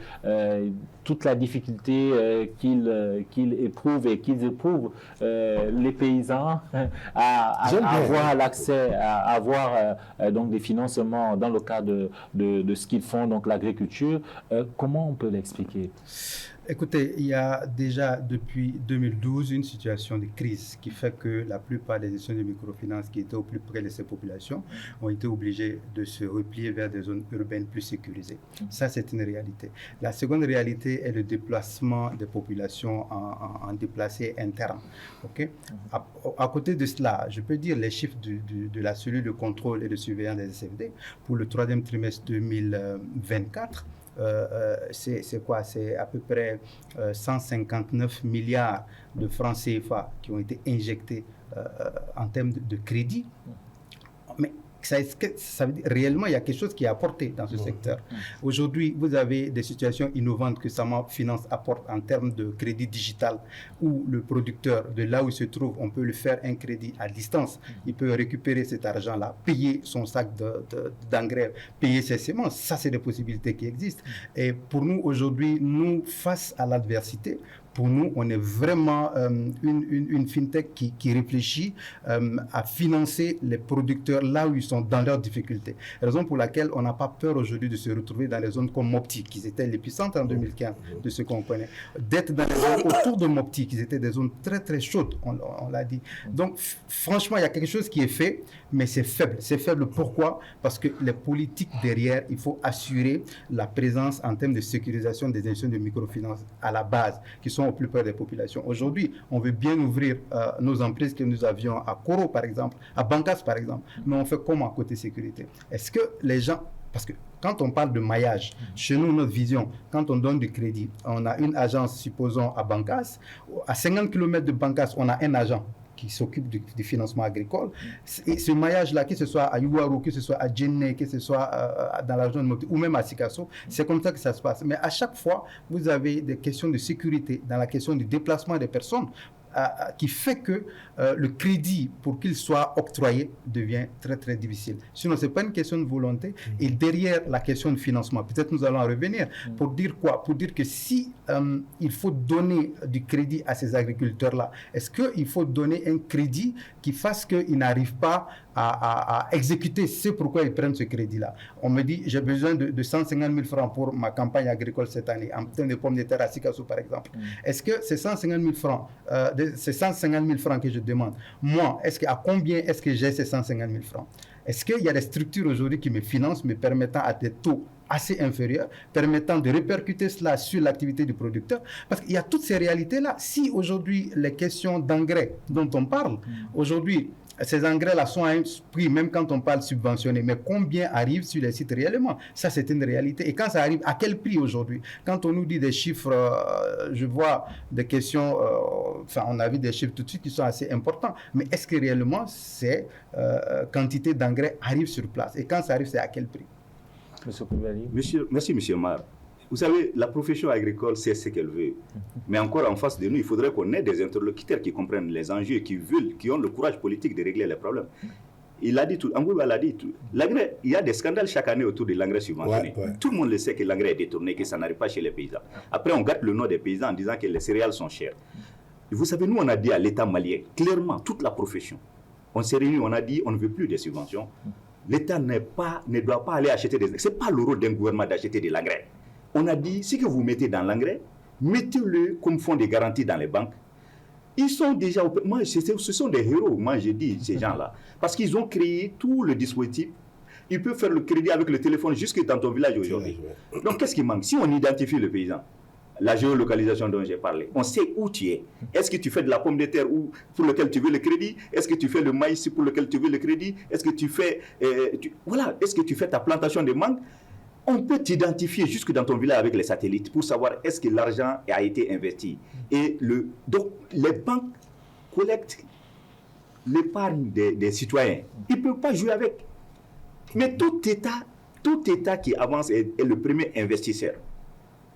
toute la difficulté qu'il éprouve et qu'ils éprouvent, les paysans, à avoir l'accès, à avoir donc des financements dans le cadre de ce qu'ils font, donc l'agriculture, comment on peut l'expliquer? Écoutez, il y a déjà depuis 2012 une situation de crise qui fait que la plupart des institutions de microfinance qui étaient au plus près de ces populations ont été obligées de se replier vers des zones urbaines plus sécurisées. Ça, c'est une réalité. La seconde réalité est le déplacement des populations en déplacés internes. Okay? À côté de cela, je peux dire les chiffres de la cellule de contrôle et de surveillance des SFD pour le troisième trimestre 2024. C'est quoi? C'est à peu près 159 milliards de francs CFA qui ont été injectés en termes de crédit. Mais ça veut dire réellement il y a quelque chose qui est apporté dans ce secteur. Aujourd'hui, vous avez des situations innovantes que Sama Finance apporte en termes de crédit digital où le producteur, de là où il se trouve, on peut lui faire un crédit à distance. Il peut récupérer cet argent-là, payer son sac d'engrais, payer ses semences. Ça, c'est des possibilités qui existent. Et pour nous, aujourd'hui, face à l'adversité, pour nous, on est vraiment une fintech qui réfléchit à financer les producteurs là où ils sont dans leurs difficultés. Raison pour laquelle on n'a pas peur aujourd'hui de se retrouver dans les zones comme Mopti, qui étaient l'épicentre en 2015 de ce qu'on connaît. D'être dans les zones autour de Mopti, qui étaient des zones très très chaudes, on l'a dit. Donc franchement, il y a quelque chose qui est fait, mais c'est faible. C'est faible pourquoi? Parce que les politiques derrière, il faut assurer la présence en termes de sécurisation des institutions de microfinance à la base, qui sont au plus près des populations. Aujourd'hui, on veut bien ouvrir nos emprises que nous avions à Koro, par exemple, à Bankas, par exemple, mais on fait comment côté sécurité? Est-ce que les gens Parce que quand on parle de maillage, chez nous, notre vision, quand on donne du crédit, on a une agence, supposons à Bankas, à 50 km de Bankas, on a un agent qui s'occupe du financement agricole. Et ce maillage-là, que ce soit à Yuwaru, que ce soit à Djenné, que ce soit dans la région de Mopti, ou même à Sikasso, c'est comme ça que ça se passe. Mais à chaque fois, vous avez des questions de sécurité dans la question du déplacement des personnes, qui fait que le crédit, pour qu'il soit octroyé, devient très très difficile. Sinon, ce n'est pas une question de volonté. Et derrière la question de financement, peut-être nous allons en revenir, pour dire quoi? Pour dire que si il faut donner du crédit à ces agriculteurs-là, est-ce qu'il faut donner un crédit qui fasse qu'ils n'arrivent pas à exécuter ce pourquoi ils prennent ce crédit-là? On me dit, j'ai besoin de 150 000 francs pour ma campagne agricole cette année, en termes de pommes de terre à Sikasso, par exemple. Est-ce que ces 150 000 francs, ces 150 000 francs que je demande, moi, à combien est-ce que j'ai ces 150 000 francs? Est-ce qu'il y a des structures aujourd'hui qui me financent, me permettant à des taux assez inférieurs, permettant de répercuter cela sur l'activité du producteur? Parce qu'il y a toutes ces réalités-là. Si aujourd'hui, les questions d'engrais dont on parle, aujourd'hui, ces engrais-là sont à un prix, même quand on parle subventionné, mais combien arrive sur les sites réellement? Ça, c'est une réalité. Et quand ça arrive, à quel prix aujourd'hui? Quand on nous dit des chiffres, je vois des questions, on a vu des chiffres tout de suite qui sont assez importants, mais est-ce que réellement ces quantités d'engrais arrivent sur place? Et quand ça arrive, c'est à quel prix? Monsieur Koulibaly. Merci, monsieur Mar. Vous savez, la profession agricole sait ce qu'elle veut. Mais encore en face de nous, il faudrait qu'on ait des interlocuteurs qui comprennent les enjeux, qui ont le courage politique de régler les problèmes. Il a dit tout, Angouba l'a dit tout. L'engrais, il y a des scandales chaque année autour de l'engrais subventionné. Tout le monde le sait que l'engrais est détourné, que ça n'arrive pas chez les paysans. Après, on gâte le nom des paysans en disant que les céréales sont chères. Et vous savez, nous, on a dit à l'État malien, clairement, toute la profession, on s'est réunis, on a dit, on ne veut plus de subventions. L'État ne doit pas aller acheter des engrais. Ce n'est pas le rôle d'un gouvernement d'acheter de l'engrais. On a dit, ce que vous mettez dans l'engrais, mettez-le comme fonds de garantie dans les banques. Ils sont déjà... Moi, ce sont des héros, moi, je dis, ces gens-là. Parce qu'ils ont créé tout le dispositif. Ils peuvent faire le crédit avec le téléphone jusque dans ton village aujourd'hui. Donc, qu'est-ce qui manque? Si on identifie le paysan, la géolocalisation dont j'ai parlé, on sait où tu es. Est-ce que tu fais de la pomme de terre pour lequel tu veux le crédit? Est-ce que tu fais le maïs pour lequel tu veux le crédit? Est-ce que tu fais... Est-ce que tu fais ta plantation de mangue? On peut t'identifier jusque dans ton village avec les satellites pour savoir est-ce que l'argent a été investi. Et donc, les banques collectent l'épargne des citoyens. Ils ne peuvent pas jouer avec. Mais tout État qui avance est le premier investisseur.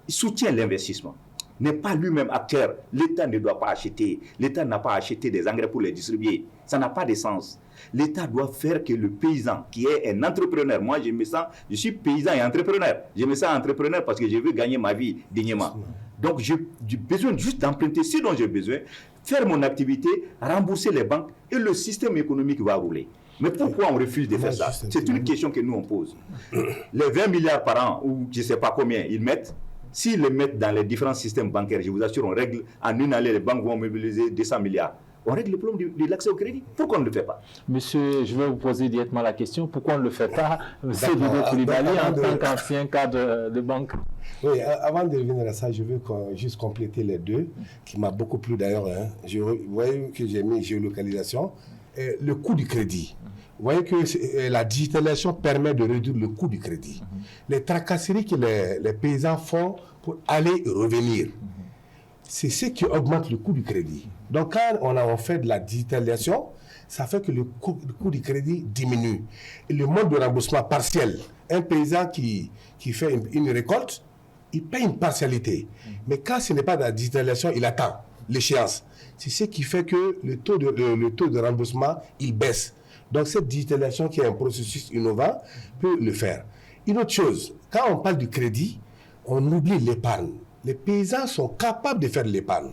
Il soutient l'investissement. N'est pas lui-même acteur. L'État ne doit pas acheter. L'État n'a pas acheté des engrais pour les distribuer. Ça n'a pas de sens. L'État doit faire que le paysan, qui est un entrepreneur, moi je suis paysan et entrepreneur. Je me sens entrepreneur parce que je veux gagner ma vie dignement. Donc j'ai besoin juste d'emprunter ce dont j'ai besoin, faire mon activité, rembourser les banques et le système économique va rouler. Mais pourquoi on refuse de faire ça? C'est une question que nous on pose. Les 20 milliards par an, ou je ne sais pas combien ils mettent, s'ils les mettent dans les différents systèmes bancaires, je vous assure, on règle, en une année, les banques vont mobiliser 200 milliards. On règle le problème de l'accès au crédit. Pourquoi on ne le fait pas? Monsieur, je vais vous poser directement la question. Pourquoi on ne le fait pas? C'est Dodo Koulibaly en tant qu'ancien cadre de banque. Oui, avant de revenir à ça, je veux juste compléter les deux, qui m'a beaucoup plu d'ailleurs. Vous voyez que j'ai mis géolocalisation. Le coût du crédit. Vous voyez que la digitalisation permet de réduire le coût du crédit. Les tracasseries que les paysans font pour aller et revenir, c'est ce qui augmente le coût du crédit. Donc, quand on fait de la digitalisation, ça fait que le coût du crédit diminue. Et le mode de remboursement partiel, un paysan qui fait une récolte, il paye une partialité. Mais quand ce n'est pas de la digitalisation, il attend l'échéance. C'est ce qui fait que le taux de remboursement, il baisse. Donc, cette digitalisation qui est un processus innovant peut le faire. Une autre chose, quand on parle du crédit, on oublie l'épargne. Les paysans sont capables de faire de l'épargne.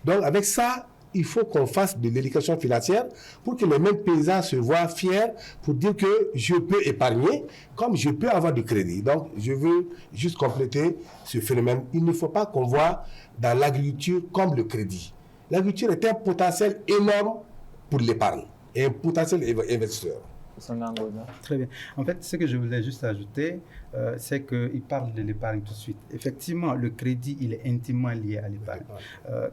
Donc, avec ça, il faut qu'on fasse de l'éducation financière pour que les mêmes paysans se voient fiers pour dire que je peux épargner comme je peux avoir du crédit. Donc, je veux juste compléter ce phénomène. Il ne faut pas qu'on voit dans l'agriculture comme le crédit. L'agriculture est un potentiel énorme pour l'épargne et un potentiel investisseur. Très bien. En fait, ce que je voulais juste ajouter, c'est qu'il parle de l'épargne tout de suite. Effectivement, le crédit, il est intimement lié à l'épargne.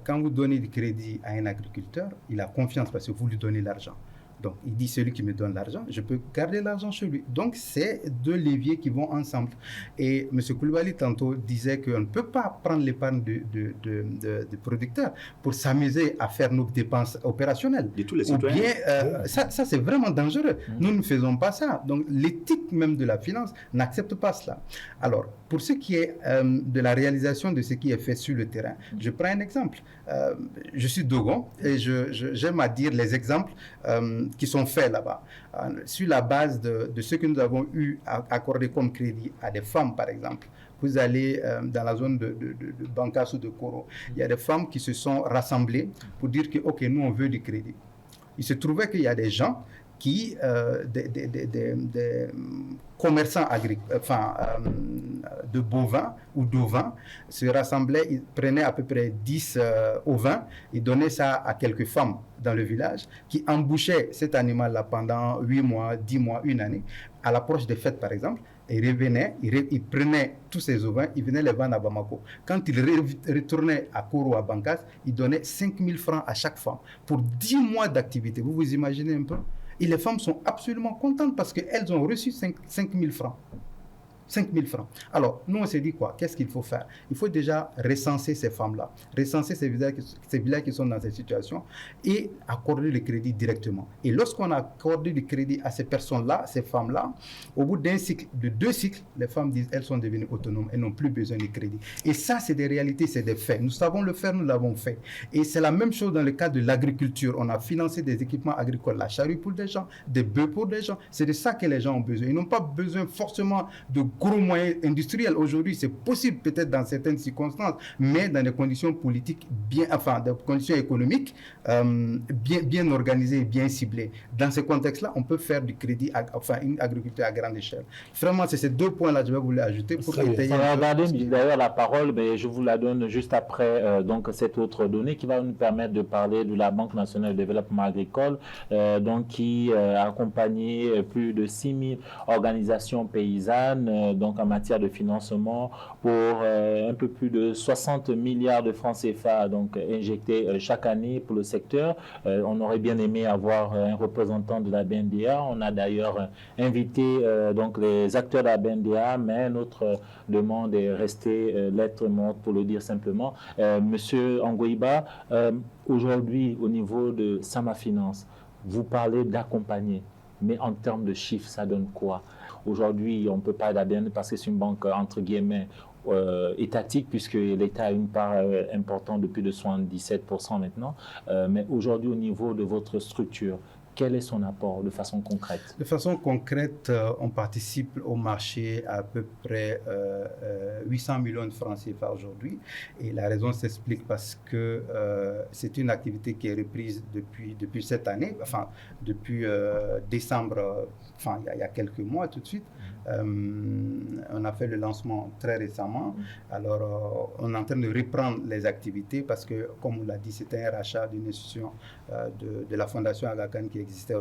Quand vous donnez du crédit à un agriculteur, il a confiance parce que vous lui donnez l'argent. Donc, il dit, celui qui me donne l'argent, je peux garder l'argent chez lui. Donc, c'est deux leviers qui vont ensemble. Et M. Koulibaly, tantôt, disait qu'on ne peut pas prendre l'épargne du producteur pour s'amuser à faire nos dépenses opérationnelles. De tous les citoyens. Ou bien, ça c'est vraiment dangereux. Nous ne faisons pas ça. Donc, l'éthique même de la finance n'accepte pas cela. Alors, pour ce qui est de la réalisation de ce qui est fait sur le terrain, je prends un exemple. Je suis Dogon et j'aime à dire les exemples qui sont faits là-bas. Sur la base de ce que nous avons eu à accorder comme crédit à des femmes, par exemple. Vous allez dans la zone de Bankas ou de Koro. Il y a des femmes qui se sont rassemblées pour dire que, OK, nous, on veut du crédit. Il se trouvait qu'il y a des gens qui, des commerçants agricoles, de bovins ou d'ovins, se rassemblaient, ils prenaient à peu près 10 ovins, ils donnaient ça à quelques femmes dans le village qui embouchaient cet animal-là pendant 8 mois, 10 mois, une année. À l'approche des fêtes, par exemple, ils revenaient, ils prenaient tous ces ovins, ils venaient les vendre à Bamako. Quand ils retournaient à Koro, à Bankas, ils donnaient 5 000 francs à chaque femme pour 10 mois d'activité. Vous vous imaginez un peu? Et les femmes sont absolument contentes parce qu'elles ont reçu 5 000 francs. 5 000 francs. Alors, nous, on s'est dit quoi? Qu'est-ce qu'il faut faire? Il faut déjà recenser ces femmes-là, recenser ces villages qui sont dans cette situation et accorder le crédit directement. Et lorsqu'on a accordé le crédit à ces personnes-là, ces femmes-là, au bout d'un cycle, de 2 cycles, les femmes disent elles sont devenues autonomes, elles n'ont plus besoin de crédit. Et ça, c'est des réalités, c'est des faits. Nous savons le faire, nous l'avons fait. Et c'est la même chose dans le cas de l'agriculture. On a financé des équipements agricoles, la charrue pour des gens, des bœufs pour des gens. C'est de ça que les gens ont besoin. Ils n'ont pas besoin forcément de gros moyens industriels. Aujourd'hui, c'est possible peut-être dans certaines circonstances, mais dans des conditions politiques des conditions économiques bien organisées et bien ciblées. Dans ce contexte-là, on peut faire du crédit, une agriculture à grande échelle. Vraiment, c'est ces 2 points-là que je vais vous les ajouter pour étayer. D'ailleurs, la parole, mais je vous la donne juste après donc cette autre donnée qui va nous permettre de parler de la Banque nationale de développement agricole, donc qui a accompagné plus de 6 000 organisations paysannes, donc en matière de financement pour un peu plus de 60 milliards de francs CFA donc injectés chaque année pour le secteur. On aurait bien aimé avoir un représentant de la BNDA. On a d'ailleurs invité donc les acteurs de la BNDA, mais notre demande est restée lettre morte pour le dire simplement. Monsieur Angoïba, aujourd'hui au niveau de Sama Finance, vous parlez d'accompagner, mais en termes de chiffres, ça donne quoi? Aujourd'hui, on ne peut pas d'ABN parce que c'est une banque, entre guillemets, étatique, puisque l'État a une part importante de plus de 77% maintenant. Mais aujourd'hui, au niveau de votre structure, quel est son apport de façon concrète? De façon concrète, on participe au marché à peu près 800 millions de francs CFA aujourd'hui. Et la raison s'explique parce que c'est une activité qui est reprise depuis cette année, depuis décembre, il y a quelques mois tout de suite. On a fait le lancement très récemment. Alors, on est en train de reprendre les activités parce que, comme on l'a dit, c'était un rachat d'une institution de la Fondation Aga Khan qui existait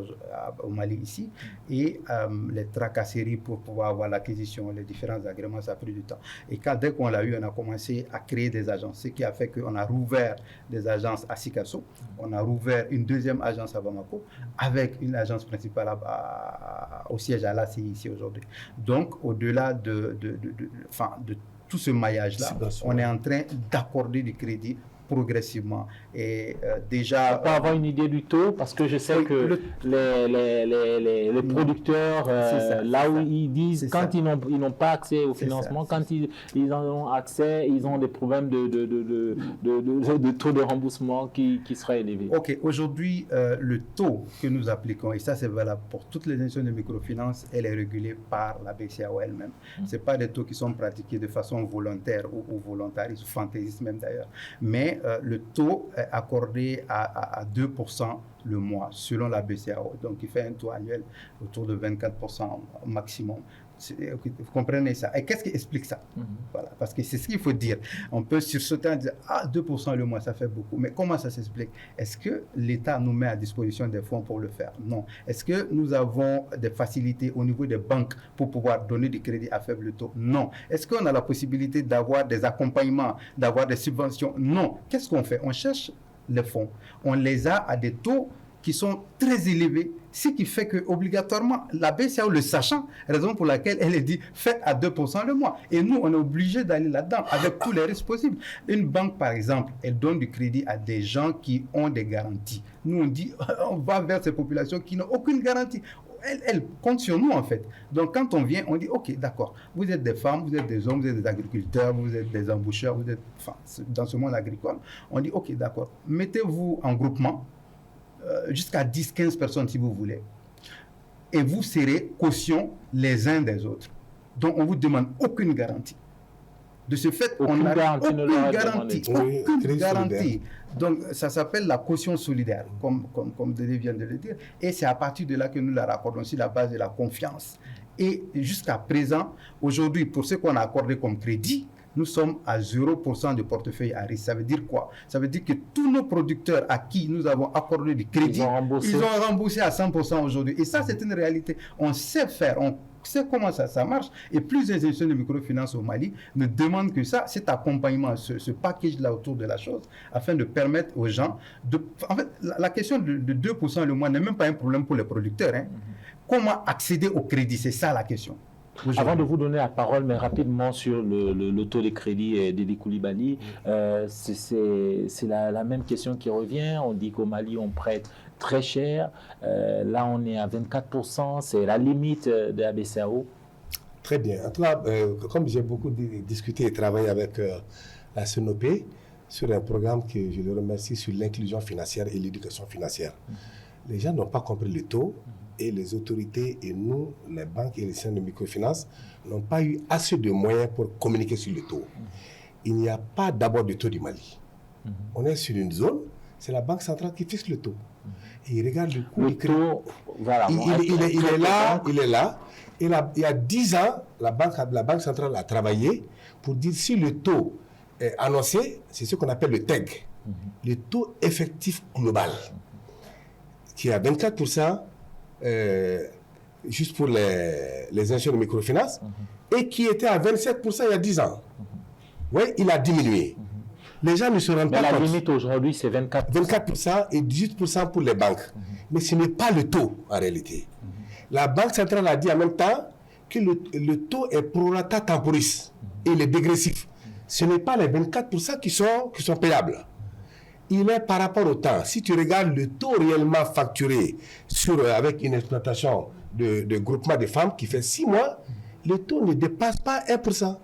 au Mali ici. Et les tracasseries pour pouvoir avoir l'acquisition, les différents agréments, ça a pris du temps. Et dès qu'on l'a eu, on a commencé à créer des agences. Ce qui a fait qu'on a rouvert des agences à Sikasso. On a rouvert une deuxième agence à Bamako avec une agence principale au siège à l'ACI ici aujourd'hui. Donc, au-delà de tout ce maillage-là, on est en train d'accorder du crédit progressivement. Et déjà... On peut avoir une idée du taux, parce que je sais que les producteurs, là où ils disent, quand ils n'ont pas accès au financement, quand ils en ont accès, ils ont des problèmes de taux de remboursement qui seraient élevés. OK, aujourd'hui, le taux que nous appliquons, et ça c'est valable pour toutes les institutions de microfinance, elle est régulée par la BCEAO elle-même. Ce n'est pas des taux qui sont pratiqués de façon volontaire ou volontariste ou fantaisiste même d'ailleurs. Mais le taux est accordé à 2% le mois, selon la BCEAO. Donc, il fait un taux annuel autour de 24% maximum. Vous comprenez ça? Et qu'est-ce qui explique ça? Voilà, parce que c'est ce qu'il faut dire. On peut sursauter en disant, 2% le mois, ça fait beaucoup. Mais comment ça s'explique? Est-ce que l'État nous met à disposition des fonds pour le faire? Non. Est-ce que nous avons des facilités au niveau des banques pour pouvoir donner du crédit à faible taux? Non. Est-ce qu'on a la possibilité d'avoir des accompagnements, d'avoir des subventions? Non. Qu'est-ce qu'on fait? On cherche les fonds. On les a à des taux qui sont très élevés, ce qui fait que obligatoirement la BCEAO, le sachant, raison pour laquelle elle est dit faites à 2% le mois. Et nous, on est obligé d'aller là-dedans avec tous les risques possibles. Une banque, par exemple, elle donne du crédit à des gens qui ont des garanties. Nous, on dit on va vers ces populations qui n'ont aucune garantie. Elle compte sur nous, en fait. Donc, quand on vient, on dit, OK, d'accord, vous êtes des femmes, vous êtes des hommes, vous êtes des agriculteurs, vous êtes des embaucheurs, vous êtes dans ce monde agricole. On dit, OK, d'accord, mettez-vous en groupement, jusqu'à 10-15 personnes si vous voulez, et vous serez caution les uns des autres. Donc, on ne vous demande aucune garantie. De ce fait, on n'a aucune garantie. Donc, ça s'appelle la caution solidaire, comme Dédé vient de le dire. Et c'est à partir de là que nous la raccordons sur la base de la confiance. Et jusqu'à présent, aujourd'hui, pour ce qu'on a accordé comme crédit, nous sommes à 0% de portefeuille à risque. Ça veut dire quoi? Ça veut dire que tous nos producteurs à qui nous avons accordé du crédit, ils ont remboursé à 100% aujourd'hui. Et ça, c'est une réalité. On sait faire, on sait comment ça marche. Et plusieurs institutions de microfinance au Mali ne demandent que ça, cet accompagnement, ce package-là autour de la chose, afin de permettre aux gens de... En fait, la question de 2% le mois n'est même pas un problème pour les producteurs. Hein. Comment accéder au crédit? C'est ça la question. Avant de vous donner la parole, mais rapidement sur le taux de crédit d'Eddy Coulibaly, c'est la même question qui revient. On dit qu'au Mali, on prête très cher. Là, on est à 24%. C'est la limite de la BCEAO. Très bien. En tout cas, comme j'ai beaucoup discuté et travaillé avec la CNOP sur un programme que je le remercie sur l'inclusion financière et l'éducation financière, les gens n'ont pas compris le taux. Et les autorités et nous, les banques et les centres de microfinance, n'ont pas eu assez de moyens pour communiquer sur le taux. Il n'y a pas d'abord de taux du Mali. On est sur une zone, c'est la Banque centrale qui fixe le taux. Et il regarde le coût du crédit. Voilà, il est là. Et là, il y a 10 ans, la Banque centrale a travaillé pour dire si le taux est annoncé, c'est ce qu'on appelle le TEG, le taux effectif global, qui est à 24%. Juste pour les institutions de microfinance, et qui était à 27% il y a 10 ans. Oui, il a diminué. Les gens ne se rendent pas compte. La limite aujourd'hui, c'est 24%. 24% et 18% pour les banques. Mais ce n'est pas le taux, en réalité. La Banque centrale a dit en même temps que le taux est prorata temporis, et il est dégressif. Ce n'est pas les 24% qui sont payables. Il est par rapport au temps. Si tu regardes le taux réellement facturé avec une exploitation de groupement de femmes qui fait 6 mois, le taux ne dépasse pas 1%.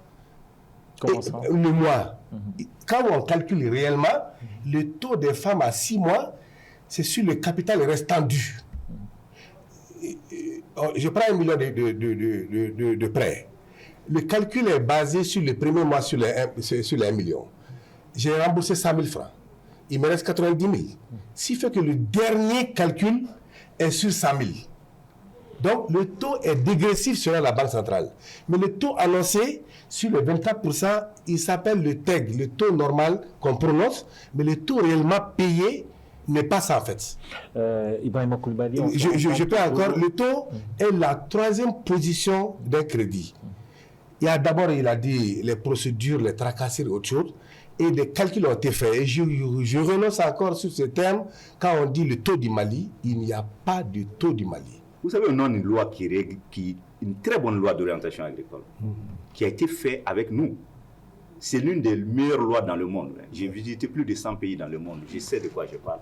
Comment ça? Le mois. Quand on calcule réellement, le taux des femmes à 6 mois, c'est sur le capital restant dû. Je prends 1 million de prêts. Le calcul est basé sur le premier mois sur les 1 million. J'ai remboursé 100 000 francs. Il me reste 90 000. Ce qui fait que le dernier calcul est sur 100 000. Donc, le taux est dégressif selon la Banque centrale. Mais le taux annoncé sur les 24%, il s'appelle le TEG, le taux normal qu'on prononce, mais le taux réellement payé n'est pas ça en fait. Ibrahima Coulibaly, je peux encore. Le taux est la 3e position d'un crédit. Il y a d'abord, il a dit, les procédures, les tracasseries et autre chose. Et des calculs ont été faits. Et je renonce encore sur ce terme. Quand on dit le taux du Mali, il n'y a pas de taux du Mali. Vous savez, on a une loi une très bonne loi d'orientation agricole, qui a été faite avec nous. C'est l'une des meilleures lois dans le monde. J'ai visité plus de 100 pays dans le monde. Je sais de quoi je parle.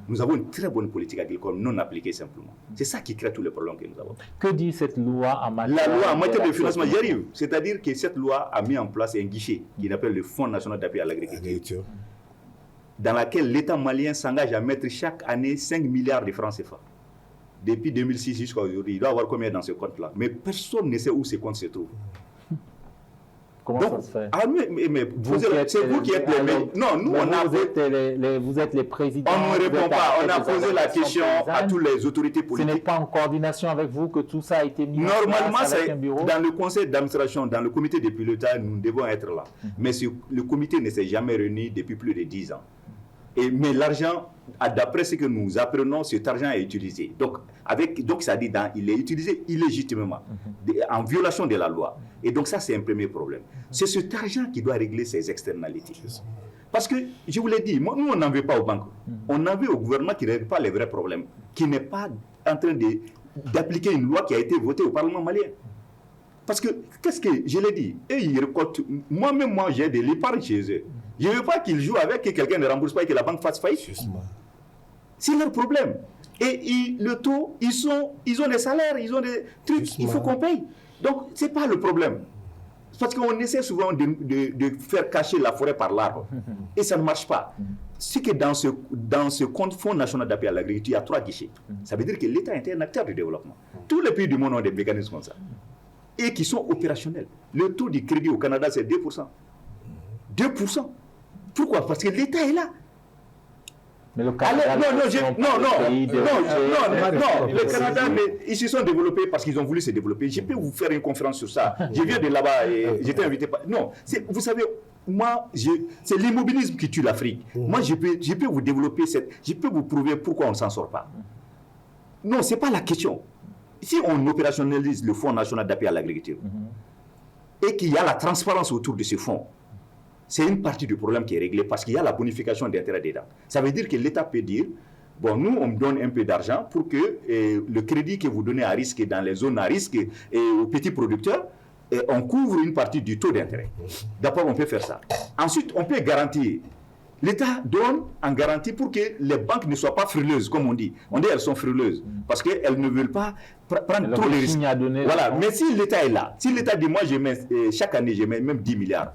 Nous avons une très bonne politique agricole non appliquée simplement. C'est ça qui crée tous les problèmes que nous avons. Que dit cette loi en matière La loi en matière de financement, j'y arrive. C'est-à-dire que cette loi a mis en place un guichet qui s'appelle le Fonds national d'appui à l'agriculture, dans laquelle l'État malien s'engage à mettre chaque année 5 milliards de francs CFA. Depuis 2006 jusqu'à aujourd'hui, il doit y avoir combien dans ce compte-là? Mais personne ne sait où ce compte se trouve. Comment ça se fait? C'est vous qui êtes les... Non, nous, vous êtes les présidents. On ne répond pas. On a posé la question à toutes les autorités politiques. Ce n'est pas en coordination avec vous que tout ça a été mis Normalement, en place avec un bureau? Dans le conseil d'administration, dans le comité de pilotage, nous devons être là. Mais le comité ne s'est jamais réuni depuis plus de 10 ans. Mais l'argent, d'après ce que nous apprenons, cet argent est utilisé. Donc ça dit, il est utilisé illégitimement, en violation de la loi. Et donc ça, c'est un premier problème. C'est cet argent qui doit régler ces externalités. Parce que, je vous l'ai dit, nous, on n'en veut pas aux banques. On en veut au gouvernement qui ne règle pas les vrais problèmes. qui n'est pas en train d'appliquer une loi qui a été votée au Parlement malien. Parce que, qu'est-ce que je l'ai dit, et ils récoltent, moi-même, j'ai de l'épargne chez eux. Je ne veux pas qu'ils jouent avec, que quelqu'un ne rembourse pas et que la banque fasse faillite. C'est leur problème. Et le taux, ils ont des salaires, ils ont des trucs, il faut qu'on paye. Donc, ce n'est pas le problème. Parce qu'on essaie souvent de faire cacher la forêt par l'arbre. Et ça ne marche pas. C'est que dans ce Fonds national d'appui à l'agriculture, il y a 3 guichets. Ça veut dire que l'État est un acteur du développement. Tous les pays du monde ont des mécanismes comme ça. Et qui sont opérationnels. Le taux du crédit au Canada, c'est 2%. 2%. Pourquoi? Parce que l'État est là. Mais le Canada, le Canada, ils se sont développés parce qu'ils ont voulu se développer. Je peux vous faire une conférence sur ça. Je viens de là-bas et j'étais invité par... Non, vous savez, moi, c'est l'immobilisme qui tue l'Afrique. Moi, je peux vous développer je peux vous prouver pourquoi on ne s'en sort pas. Non, ce n'est pas la question. Si on opérationnalise le Fonds national d'appui à l'agriculture et qu'il y a la transparence autour de ce fonds, c'est une partie du problème qui est réglée parce qu'il y a la bonification d'intérêt dedans. Ça veut dire que l'État peut dire, bon, nous, on me donne un peu d'argent pour que le crédit que vous donnez à risque dans les zones à risque et aux petits producteurs, on couvre une partie du taux d'intérêt. D'abord, on peut faire ça. Ensuite, on peut garantir. L'État donne en garantie pour que les banques ne soient pas frileuses, comme on dit. On dit qu'elles sont frileuses parce qu'elles ne veulent pas prendre trop les risques. Voilà. Mais si l'État est là, si l'État dit, moi, je mets, chaque année, je mets même 10 milliards,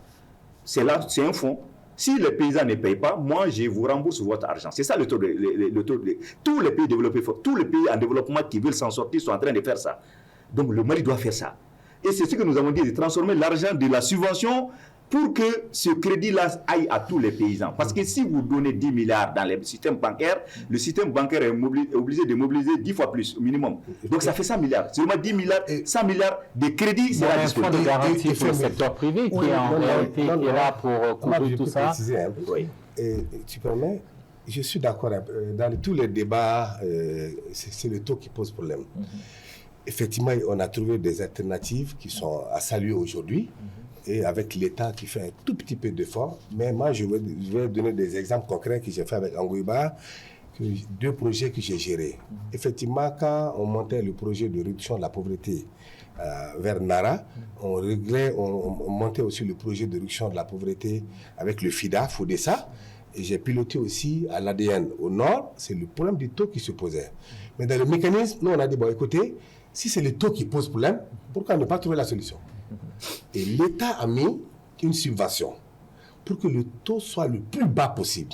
c'est un fonds. Si les paysans ne payent pas, moi, je vous rembourse votre argent. C'est ça le taux de... Tous les pays développés, tous les pays en développement qui veulent s'en sortir sont en train de faire ça. Donc, le Mali doit faire ça. Et c'est ce que nous avons dit, de transformer l'argent de la subvention pour que ce crédit-là aille à tous les paysans. Parce que si vous donnez 10 milliards dans le système bancaire est obligé de mobiliser 10 fois plus au minimum. Donc ça fait 100 milliards. Seulement 10 milliards, 100 milliards de crédits, c'est la disponible. Il y a un fonds de garantie pour le secteur privé qui est en réalité qui est là pour couvrir tout ça. Oui. Tu permets, je suis d'accord. Dans tous les débats, c'est le taux qui pose problème. Effectivement, on a trouvé des alternatives qui sont à saluer aujourd'hui. Et avec l'État qui fait un tout petit peu d'efforts. Mais moi, je vais donner des exemples concrets que j'ai fait avec Anguiba, 2 projets que j'ai gérés. Effectivement, quand on montait le projet de réduction de la pauvreté vers Nara, on montait aussi le projet de réduction de la pauvreté avec le FIDA, Foudessa. Et j'ai piloté aussi à l'ADN au nord, c'est le problème du taux qui se posait. Mais dans le mécanisme, nous, on a dit, bon, écoutez, si c'est le taux qui pose problème, pourquoi ne pas trouver la solution? Et l'État a mis une subvention pour que le taux soit le plus bas possible.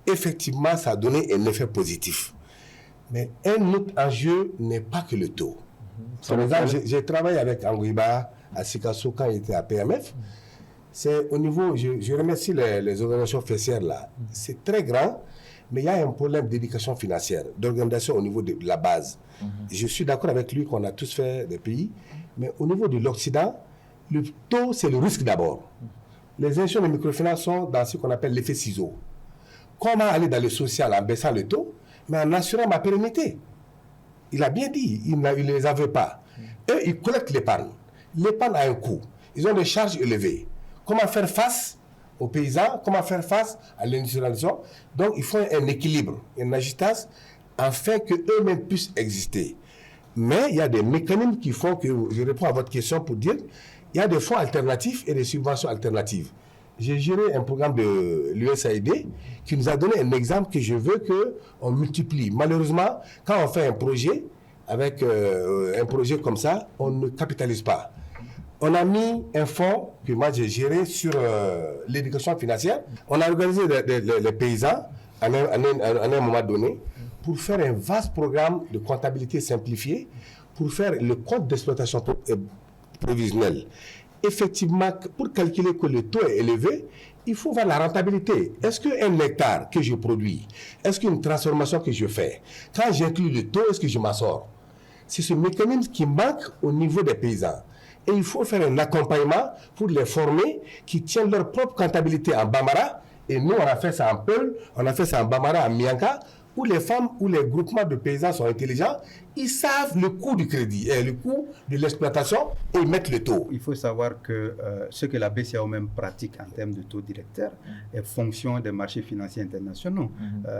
Effectivement, ça a donné un effet positif. Mais un autre enjeu n'est pas que le taux. Par exemple, j'ai travaillé avec Anguiba à Sikasso quand il était à PMF. C'est au niveau, je remercie les organisations fessières là. C'est très grand, mais il y a un problème d'éducation financière, d'organisation au niveau de la base. Je suis d'accord avec lui qu'on a tous fait des pays, mais au niveau de l'Occident, le taux, c'est le risque d'abord. Les institutions de microfinance sont dans ce qu'on appelle l'effet ciseau. Comment aller dans le social en baissant le taux, mais en assurant ma pérennité? Il a bien dit, il ne les avait pas. Eux, ils collectent l'épargne. L'épargne a un coût. Ils ont des charges élevées. Comment faire face aux paysans? Comment faire face à l'industrialisation? Donc, il faut un équilibre, une agitance, afin qu'eux-mêmes puissent exister. Mais il y a des mécanismes qui font que, je réponds à votre question pour dire, il y a des fonds alternatifs et des subventions alternatives. J'ai géré un programme de l'USAID qui nous a donné un exemple que je veux qu'on multiplie. Malheureusement, quand on fait un projet, avec un projet comme ça, on ne capitalise pas. On a mis un fonds que moi j'ai géré sur l'éducation financière. On a organisé les paysans à un moment donné pour faire un vaste programme de comptabilité simplifiée, pour faire le compte d'exploitation prévisionnel. Effectivement, pour calculer que le taux est élevé, il faut voir la rentabilité. Est-ce qu'un hectare que je produis, est-ce qu'une transformation que je fais, quand j'inclus le taux, est-ce que je m'en sors? C'est ce mécanisme qui manque au niveau des paysans. Et il faut faire un accompagnement pour les former, qui tiennent leur propre comptabilité en Bambara. Et nous, on a fait ça en Peul, on a fait ça en Bambara, en Mianka, où les femmes ou les groupements de paysans sont intelligents, ils savent le coût du crédit et le coût de l'exploitation et ils mettent le taux. Il faut savoir que ce que la BCEAO même pratique en termes de taux directeur est fonction des marchés financiers internationaux.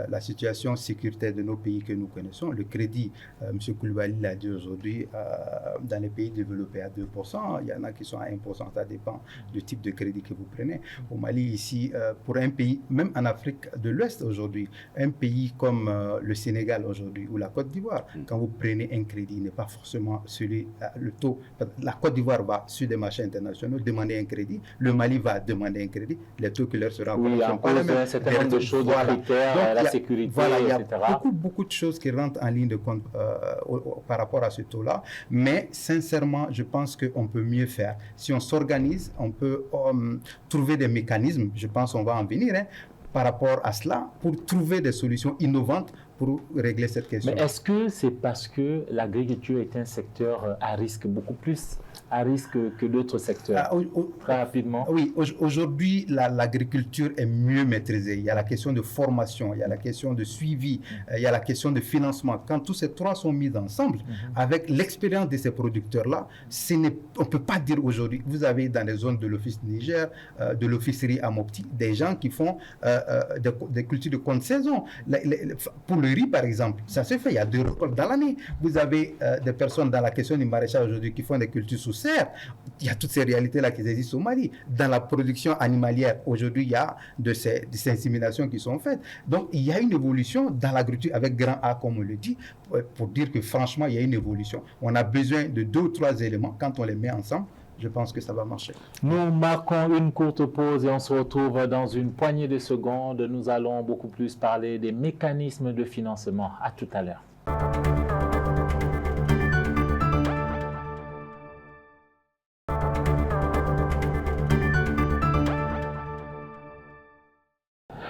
La situation sécuritaire de nos pays que nous connaissons, le crédit, M. Koulibaly l'a dit aujourd'hui, dans les pays développés à 2%, il y en a qui sont à 1%, ça dépend du type de crédit que vous prenez. Au Mali, ici, pour un pays, même en Afrique de l'Ouest aujourd'hui, un pays comme le Sénégal aujourd'hui ou la Côte d'Ivoire, quand vous prenez un crédit, n'est pas forcément celui, le taux. La Côte d'Ivoire va sur des marchés internationaux demander un crédit, le Mali va demander un crédit, les taux qui leur seront pas les mêmes. Un certain nombre de choses, voilà. critères, donc, la sécurité, il y a etc. beaucoup de choses qui rentrent en ligne de compte par rapport à ce taux-là, mais sincèrement, je pense qu'on peut mieux faire. Si on s'organise, on peut trouver des mécanismes, je pense qu'on va en venir, par rapport à cela, pour trouver des solutions innovantes pour régler cette question. Mais est-ce que c'est parce que l'agriculture est un secteur à risque, beaucoup plus à risque que d'autres secteurs? Très rapidement. Oui, aujourd'hui, l'agriculture est mieux maîtrisée. Il y a la question de formation, il y a la question de suivi, il y a la question de financement. Quand tous ces trois sont mis ensemble, avec l'expérience de ces producteurs-là, on ne peut pas dire aujourd'hui, vous avez dans les zones de l'Office Niger, de l'Officerie à Mopti, des gens qui font des cultures de contre-saison. Pour le riz, par exemple, ça se fait, il y a 2 récoltes dans l'année. Vous avez des personnes dans la question du maraîchage aujourd'hui qui font des cultures sous serre. Il y a toutes ces réalités-là qui existent au Mali. Dans la production animalière, aujourd'hui, il y a de ces inséminations qui sont faites. Donc, il y a une évolution dans l'agriculture avec grand A, comme on le dit, pour dire que franchement, il y a une évolution. On a besoin de 2 ou 3 éléments. Quand on les met ensemble, je pense que ça va marcher. Nous marquons une courte pause et on se retrouve dans une poignée de secondes. Nous allons beaucoup plus parler des mécanismes de financement. À tout à l'heure.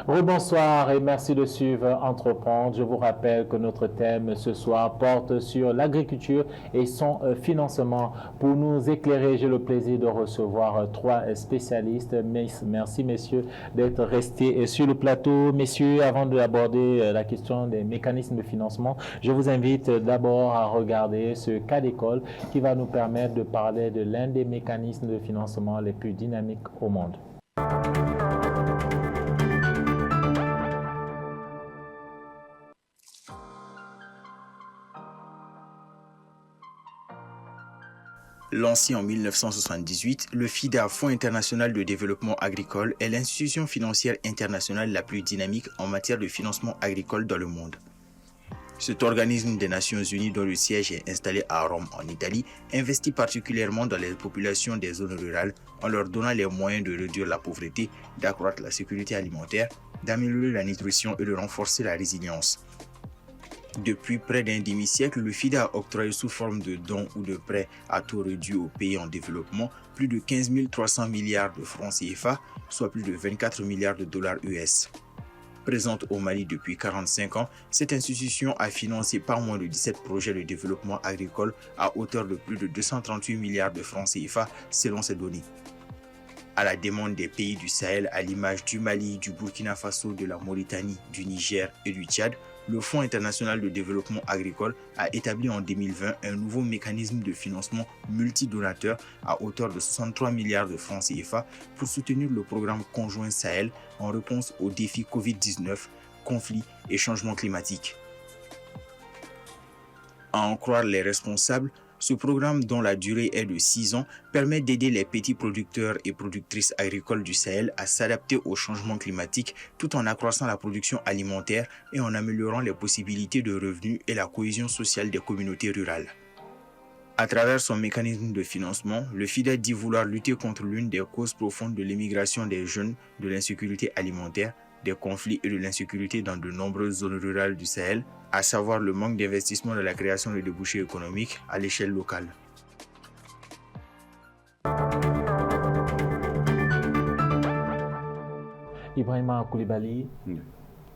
Rebonsoir et merci de suivre Entreprendre. Je vous rappelle que notre thème ce soir porte sur l'agriculture et son financement. Pour nous éclairer, j'ai le plaisir de recevoir 3 spécialistes. Merci messieurs d'être restés sur le plateau. Messieurs, avant d'aborder la question des mécanismes de financement, je vous invite d'abord à regarder ce cas d'école qui va nous permettre de parler de l'un des mécanismes de financement les plus dynamiques au monde. Lancé en 1978, le FIDA, Fonds international de développement agricole, est l'institution financière internationale la plus dynamique en matière de financement agricole dans le monde. Cet organisme des Nations Unies, dont le siège est installé à Rome, en Italie, investit particulièrement dans les populations des zones rurales en leur donnant les moyens de réduire la pauvreté, d'accroître la sécurité alimentaire, d'améliorer la nutrition et de renforcer la résilience. Depuis près d'un demi-siècle, le FIDA a octroyé sous forme de dons ou de prêts à taux réduit aux pays en développement plus de 15 300 milliards de francs CFA, soit plus de 24 milliards de dollars US. Présente au Mali depuis 45 ans, cette institution a financé pas moins de 17 projets de développement agricole à hauteur de plus de 238 milliards de francs CFA selon ces données. À la demande des pays du Sahel, à l'image du Mali, du Burkina Faso, de la Mauritanie, du Niger et du Tchad, le Fonds international de développement agricole a établi en 2020 un nouveau mécanisme de financement multidonateur à hauteur de 63 milliards de francs CFA pour soutenir le programme conjoint Sahel en réponse aux défis Covid-19, conflits et changements climatiques. À en croire les responsables, ce programme, dont la durée est de 6 ans, permet d'aider les petits producteurs et productrices agricoles du Sahel à s'adapter au changement climatique tout en accroissant la production alimentaire et en améliorant les possibilités de revenus et la cohésion sociale des communautés rurales. À travers son mécanisme de financement, le FIDA dit vouloir lutter contre l'une des causes profondes de l'émigration des jeunes, de l'insécurité alimentaire, des conflits et de l'insécurité dans de nombreuses zones rurales du Sahel, à savoir le manque d'investissement dans la création de débouchés économiques à l'échelle locale. Ibrahima Koulibaly,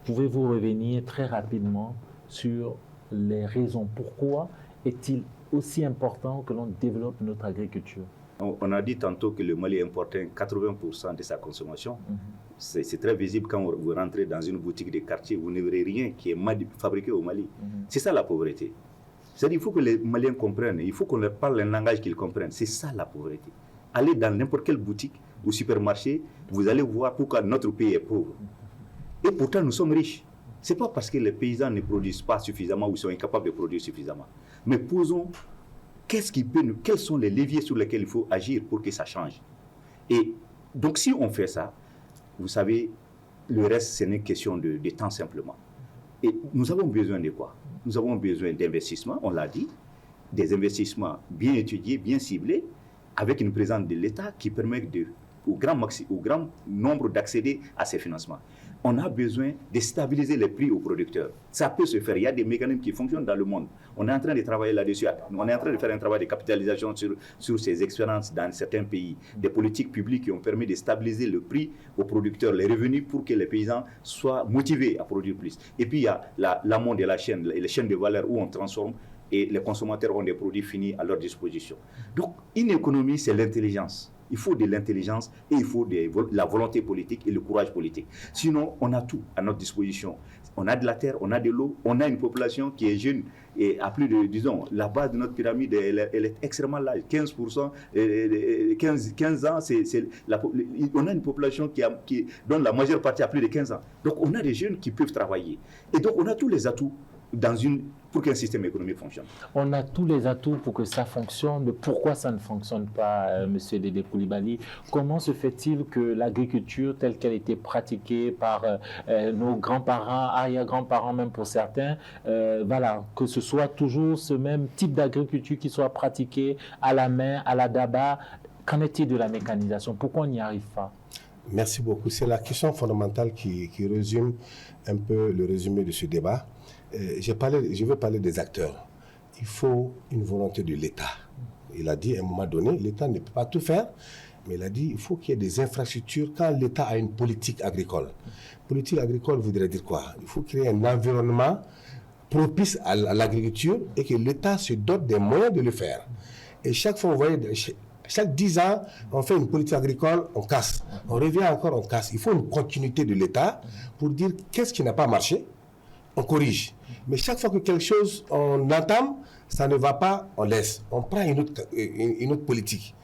pouvez-vous revenir très rapidement sur les raisons? Pourquoi est-il aussi important que l'on développe notre agriculture? On a dit tantôt que le Mali importait 80% de sa consommation. c'est très visible quand vous rentrez dans une boutique de quartier, vous ne verrez rien qui est fabriqué au Mali. C'est ça la pauvreté. C'est-à-dire qu'il faut que les Maliens comprennent, il faut qu'on leur parle un langage qu'ils comprennent. C'est ça la pauvreté. Allez dans n'importe quelle boutique ou supermarché, vous allez voir pourquoi notre pays est pauvre. Et pourtant, nous sommes riches. Ce n'est pas parce que les paysans ne produisent pas suffisamment ou sont incapables de produire suffisamment. Mais posons, quels sont les leviers sur lesquels il faut agir pour que ça change. Et donc, si on fait ça, vous savez, le reste, c'est une question de temps simplement. Et nous avons besoin de quoi? Nous avons besoin d'investissements, on l'a dit, des investissements bien étudiés, bien ciblés, avec une présence de l'État qui permet au grand nombre d'accéder à ces financements. On a besoin de stabiliser les prix aux producteurs. Ça peut se faire. Il y a des mécanismes qui fonctionnent dans le monde. On est en train de travailler là-dessus. On est en train de faire un travail de capitalisation sur ces expériences dans certains pays. Des politiques publiques qui ont permis de stabiliser le prix aux producteurs, les revenus pour que les paysans soient motivés à produire plus. Et puis il y a l'amont de la chaîne, les chaînes de valeur où on transforme et les consommateurs ont des produits finis à leur disposition. Donc une économie, c'est l'intelligence. Il faut de l'intelligence et il faut la volonté politique et le courage politique. Sinon, on a tout à notre disposition. On a de la terre, on a de l'eau, on a une population qui est jeune et à plus de, disons, la base de notre pyramide, elle est extrêmement large. 15%, 15 ans, on a une population dont la majeure partie a plus de 15 ans. Donc, on a des jeunes qui peuvent travailler. Et donc, on a tous les atouts pour qu'un système économique fonctionne. On a tous les atouts pour que ça fonctionne. Pourquoi ça ne fonctionne pas, Monsieur Dédé Coulibaly? Comment se fait-il que l'agriculture telle qu'elle était pratiquée par nos grands-parents, arrière-grands-parents même pour certains, que ce soit toujours ce même type d'agriculture qui soit pratiquée à la main, à la daba? Qu'en est-il de la mécanisation? Pourquoi on n'y arrive pas? Merci beaucoup. C'est la question fondamentale qui résume un peu le résumé de ce débat. Je veux parler des acteurs. Il faut une volonté de l'État. Il a dit à un moment donné, l'État ne peut pas tout faire, mais il a dit il faut qu'il y ait des infrastructures quand l'État a une politique agricole. Politique agricole voudrait dire quoi? Il faut créer un environnement propice à l'agriculture et que l'État se dote des moyens de le faire. Et chaque fois, vous voyez, chaque 10 ans, on fait une politique agricole, on casse. On revient encore, on casse. Il faut une continuité de l'État pour dire qu'est-ce qui n'a pas marché, on corrige. Mais chaque fois que quelque chose, on entame, ça ne va pas, on laisse. On prend une autre politique.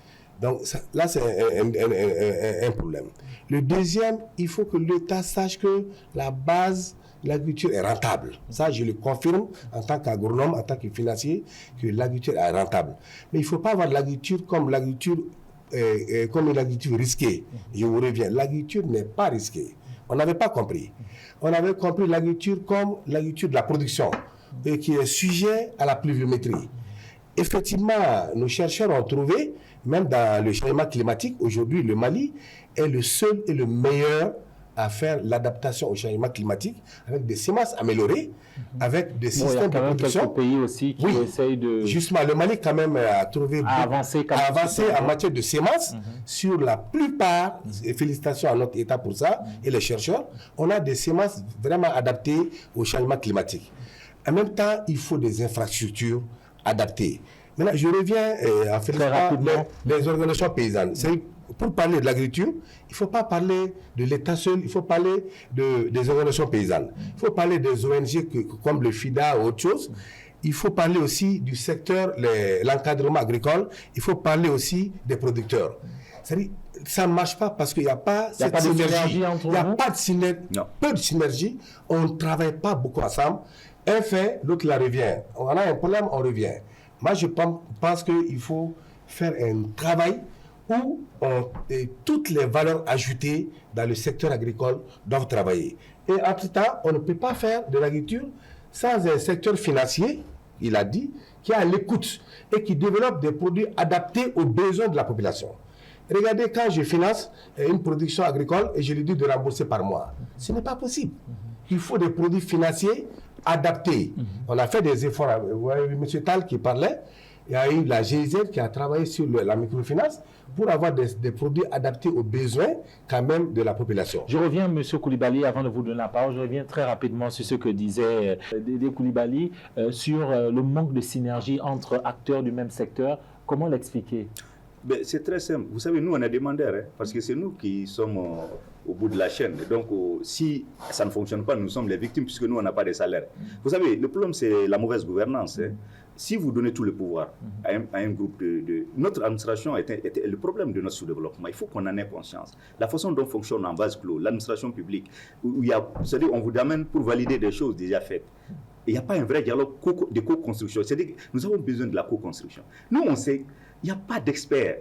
Donc là, c'est un problème. Le deuxième, il faut que l'État sache que la base, l'agriculture est rentable. Ça, je le confirme en tant qu'agronome, en tant que financier, que l'agriculture est rentable. Mais il ne faut pas avoir l'agriculture comme une agriculture risquée. Je vous reviens, l'agriculture n'est pas risquée. On n'avait pas compris. On avait compris l'agriculture comme l'agriculture de la production et qui est sujet à la pluviométrie. Effectivement, nos chercheurs ont trouvé, même dans le changement climatique, aujourd'hui le Mali est le seul et le meilleur à faire l'adaptation au changement climatique avec des semences améliorées, avec des systèmes de production. Quelques pays aussi qui essayent de... Justement, le Mali quand même a trouvé avancé en matière de semences sur la plupart, et félicitations à notre État pour ça, et les chercheurs, on a des semences vraiment adaptées au changement climatique. En même temps, il faut des infrastructures adaptées. Maintenant, je reviens en fait les organisations paysannes. Pour parler de l'agriculture, il ne faut pas parler de l'État seul, il faut parler des organisations paysannes. Il faut parler des ONG comme le FIDA ou autre chose. Il faut parler aussi du secteur, l'encadrement agricole. Il faut parler aussi des producteurs. C'est-à-dire, ça ne marche pas parce qu'il n'y a pas cette synergie. Il n'y a pas de synergie, peu de synergie. On ne travaille pas beaucoup ensemble. Un fait, l'autre la revient. On a un problème, on revient. Moi, je pense qu'il faut faire un travail où toutes les valeurs ajoutées dans le secteur agricole doivent travailler. Et entre-temps, on ne peut pas faire de l'agriculture sans un secteur financier, il a dit, qui est à l'écoute et qui développe des produits adaptés aux besoins de la population. Regardez, quand je finance une production agricole et je lui dis de rembourser par mois, ce n'est pas possible. Il faut des produits financiers adaptés. On a fait des efforts. Vous voyez, M. Tal qui parlait, il y a eu la GIZ qui a travaillé sur la microfinance pour avoir des produits adaptés aux besoins quand même de la population. Je reviens, M. Coulibaly, avant de vous donner la parole, je reviens très rapidement sur ce que disait Dédé Coulibaly sur le manque de synergie entre acteurs du même secteur. Comment l'expliquer? C'est très simple. Vous savez, nous, on est demandeurs, parce que c'est nous qui sommes au bout de la chaîne. Donc, si ça ne fonctionne pas, nous sommes les victimes puisque nous, on n'a pas de salaire. Vous savez, le problème, c'est la mauvaise gouvernance. Hein. Si vous donnez tout le pouvoir à un groupe Notre administration était le problème de notre sous-développement. Il faut qu'on en ait conscience. La façon dont fonctionne en vase clos, l'administration publique, où c'est-à-dire on vous amène pour valider des choses déjà faites. Il n'y a pas un vrai dialogue de co-construction. C'est-à-dire que nous avons besoin de la co-construction. Nous, on sait, il n'y a pas d'expert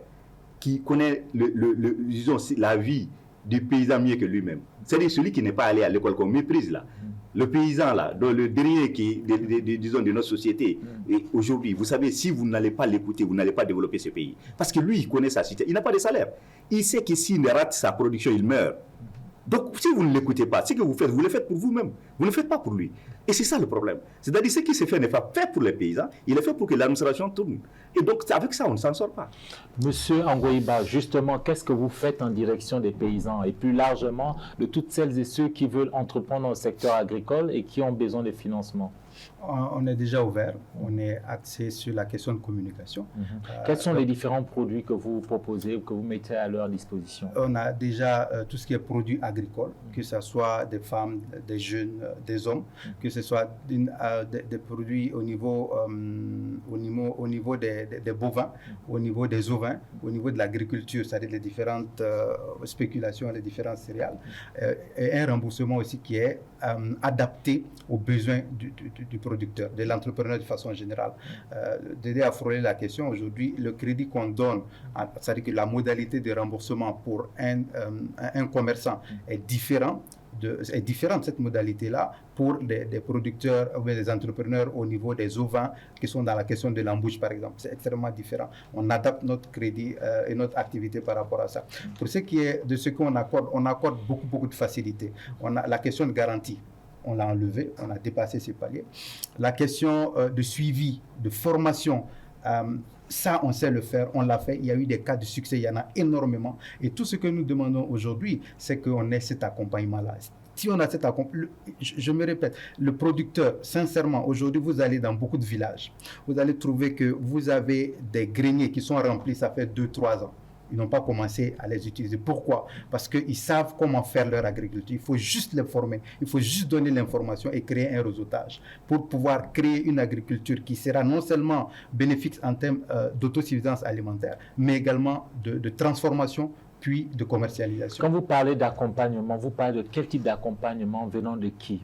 qui connaît disons, la vie du paysan mieux que lui-même. C'est-à-dire celui qui n'est pas allé à l'école qu'on méprise là. Le paysan là, le dernier disons, de notre société. Et aujourd'hui, vous savez, si vous n'allez pas l'écouter, vous n'allez pas développer ce pays. Parce que lui, il connaît sa situation. Il n'a pas de salaire. Il sait que s'il rate sa production, il meurt. Donc, si vous ne l'écoutez pas, ce que vous faites, vous le faites pour vous-même. Vous ne le faites pas pour lui. Et c'est ça le problème. C'est-à-dire, ce qui se fait n'est pas fait pour les paysans, il est fait pour que l'administration tourne. Et donc, avec ça, on ne s'en sort pas. Monsieur Angoïba, justement, qu'est-ce que vous faites en direction des paysans et plus largement de toutes celles et ceux qui veulent entreprendre dans le secteur agricole et qui ont besoin de financement? On est déjà ouvert, on est axé sur la question de communication. Quels sont les différents produits que vous proposez ou que vous mettez à leur disposition? On a déjà tout ce qui est produits agricoles, que ce soit des femmes, des jeunes, des hommes, que ce soit des produits au niveau des bovins, au niveau des ovins, au niveau de l'agriculture, c'est-à-dire les différentes spéculations, les différentes céréales, et un remboursement aussi qui est adapté aux besoins du producteur, de l'entrepreneur de façon générale. D'aider à frôler la question, aujourd'hui, le crédit qu'on donne, c'est-à-dire que la modalité de remboursement pour un commerçant est différente de cette modalité-là pour des producteurs ou des entrepreneurs au niveau des ovins qui sont dans la question de l'embouche, par exemple. C'est extrêmement différent. On adapte notre crédit et notre activité par rapport à ça. Pour ce qui est de ce qu'on accorde, on accorde beaucoup de facilités. On a la question de garantie. On l'a enlevé, on a dépassé ces paliers. La question de suivi, de formation, ça, on sait le faire, on l'a fait. Il y a eu des cas de succès, il y en a énormément. Et tout ce que nous demandons aujourd'hui, c'est qu'on ait cet accompagnement-là. Si on a cet accompagnement, je me répète, le producteur, sincèrement, aujourd'hui, vous allez dans beaucoup de villages. Vous allez trouver que vous avez des greniers qui sont remplis, ça fait 2-3 ans. Ils n'ont pas commencé à les utiliser. Pourquoi? Parce qu'ils savent comment faire leur agriculture. Il faut juste les former. Il faut juste donner l'information et créer un réseautage pour pouvoir créer une agriculture qui sera non seulement bénéfique en termes d'autosuffisance alimentaire, mais également de transformation puis de commercialisation. Quand vous parlez d'accompagnement, vous parlez de quel type d'accompagnement venant de qui?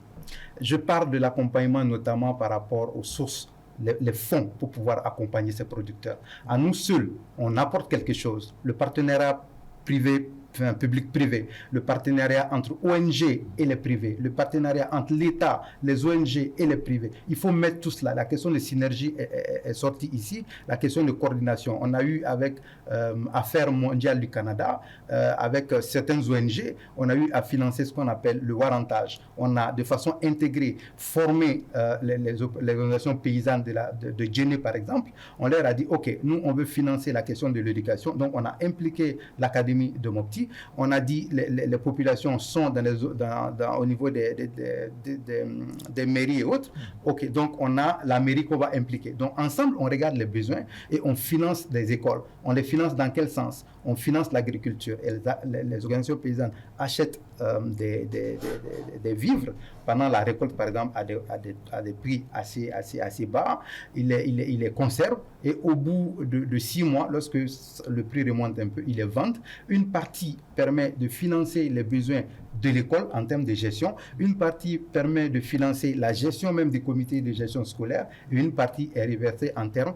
Je parle de l'accompagnement notamment par rapport aux sources, les fonds pour pouvoir accompagner ces producteurs. À nous seuls, on apporte quelque chose. Le partenariat privé, public-privé, le partenariat entre ONG et les privés, le partenariat entre l'État, les ONG et les privés. Il faut mettre tout cela. La question de synergie est sortie ici. La question de coordination. On a eu avec Affaires mondiales du Canada, avec certaines ONG, on a eu à financer ce qu'on appelle le warrantage. On a de façon intégrée formé les organisations paysannes de Djenné, par exemple. On leur a dit, OK, nous, on veut financer la question de l'éducation. Donc, on a impliqué l'Académie de Mopti. On a dit les populations sont au niveau des mairies et autres. OK, donc on a la mairie qu'on va impliquer. Donc ensemble, on regarde les besoins et on finance des écoles. On les finance dans quel sens? On finance l'agriculture. Les organisations paysannes achètent des vivres pendant la récolte, par exemple, à des prix assez bas. Ils les conservent et au bout de 6 mois, lorsque le prix remonte un peu, ils les vendent. Une partie permet de financer les besoins de l'école en termes de gestion. Une partie permet de financer la gestion même des comités de gestion scolaire. Et une partie est reversée en termes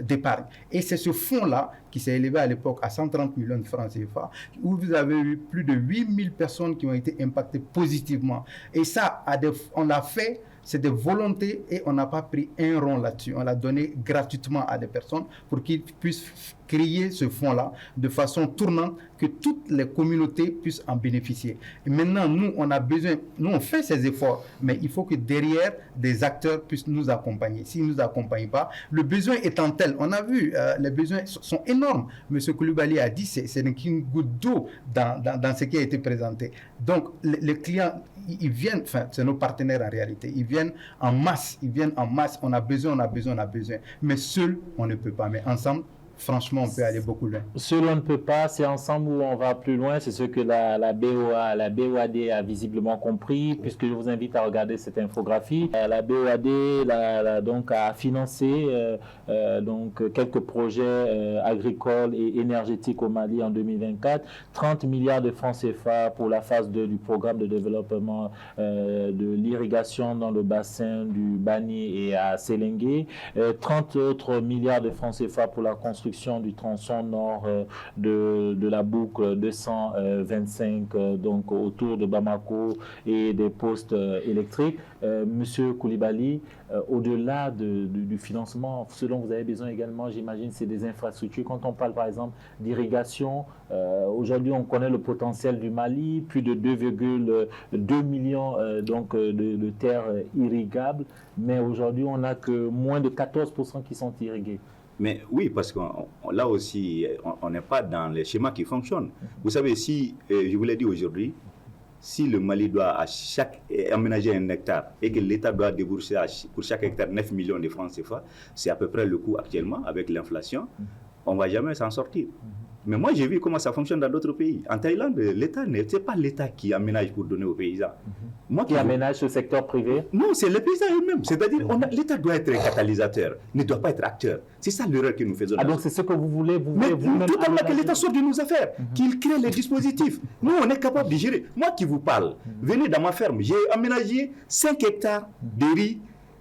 d'épargne. Et c'est ce fonds-là qui s'est élevé à l'époque à 130 millions de francs CFA, où vous avez eu plus de 8000 personnes qui ont été impactées positivement. Et ça, on l'a fait, c'est des volontés et on n'a pas pris un rond là-dessus. On l'a donné gratuitement à des personnes pour qu'ils puissent créer ce fonds-là de façon tournante, que toutes les communautés puissent en bénéficier. Et maintenant, nous, on a besoin, nous, on fait ces efforts, mais il faut que derrière, des acteurs puissent nous accompagner. S'ils ne nous accompagnent pas, le besoin étant tel, on a vu, les besoins sont énormes. M. Koulibaly a dit, c'est une goutte d'eau dans ce qui a été présenté. Donc, les clients, ils viennent, enfin, c'est nos partenaires en réalité, ils viennent en masse, on a besoin. Mais seul, on ne peut pas. Mais ensemble, franchement, on peut aller beaucoup loin. Seul on ne peut pas, c'est ensemble où on va plus loin. C'est ce que la BOAD a visiblement compris, puisque je vous invite à regarder cette infographie. La BOAD donc, a financé donc, quelques projets agricoles et énergétiques au Mali en 2024. 30 milliards de francs CFA pour la phase 2 du programme de développement de l'irrigation dans le bassin du Bani et à Séléngué. 30 autres milliards de francs CFA pour la construction du tronçon nord de la boucle 225 donc autour de Bamako et des postes électriques. Monsieur Koulibaly, au-delà du financement, ce dont vous avez besoin également, j'imagine, c'est des infrastructures. Quand on parle par exemple d'irrigation, aujourd'hui on connaît le potentiel du Mali, plus de 2,2 millions donc, de terres irrigables, mais aujourd'hui on n'a que moins de 14% qui sont irriguées. Mais oui, parce que là aussi, on n'est pas dans les schémas qui fonctionnent. Vous savez, si, je vous l'ai dit aujourd'hui, si le Mali doit aménager un hectare et que l'État doit débourser pour chaque hectare 9 millions de francs CFA, c'est à peu près le coût actuellement avec l'inflation, on ne va jamais s'en sortir. Mais moi, j'ai vu comment ça fonctionne dans d'autres pays. En Thaïlande, l'État, ce n'est pas l'État qui aménage pour donner aux paysans. Moi, qui aménage le secteur privé? Non, c'est les paysans eux-mêmes. C'est-à-dire l'État doit être un catalyseur, ne doit pas être acteur. C'est ça l'erreur que nous faisons. Ah, donc c'est ce que vous voulez Mais totalement que l'État sorte de nos affaires, qu'il crée les dispositifs. Nous, on est capable de gérer. Moi qui vous parle, venez dans ma ferme, j'ai aménagé 5 hectares de riz.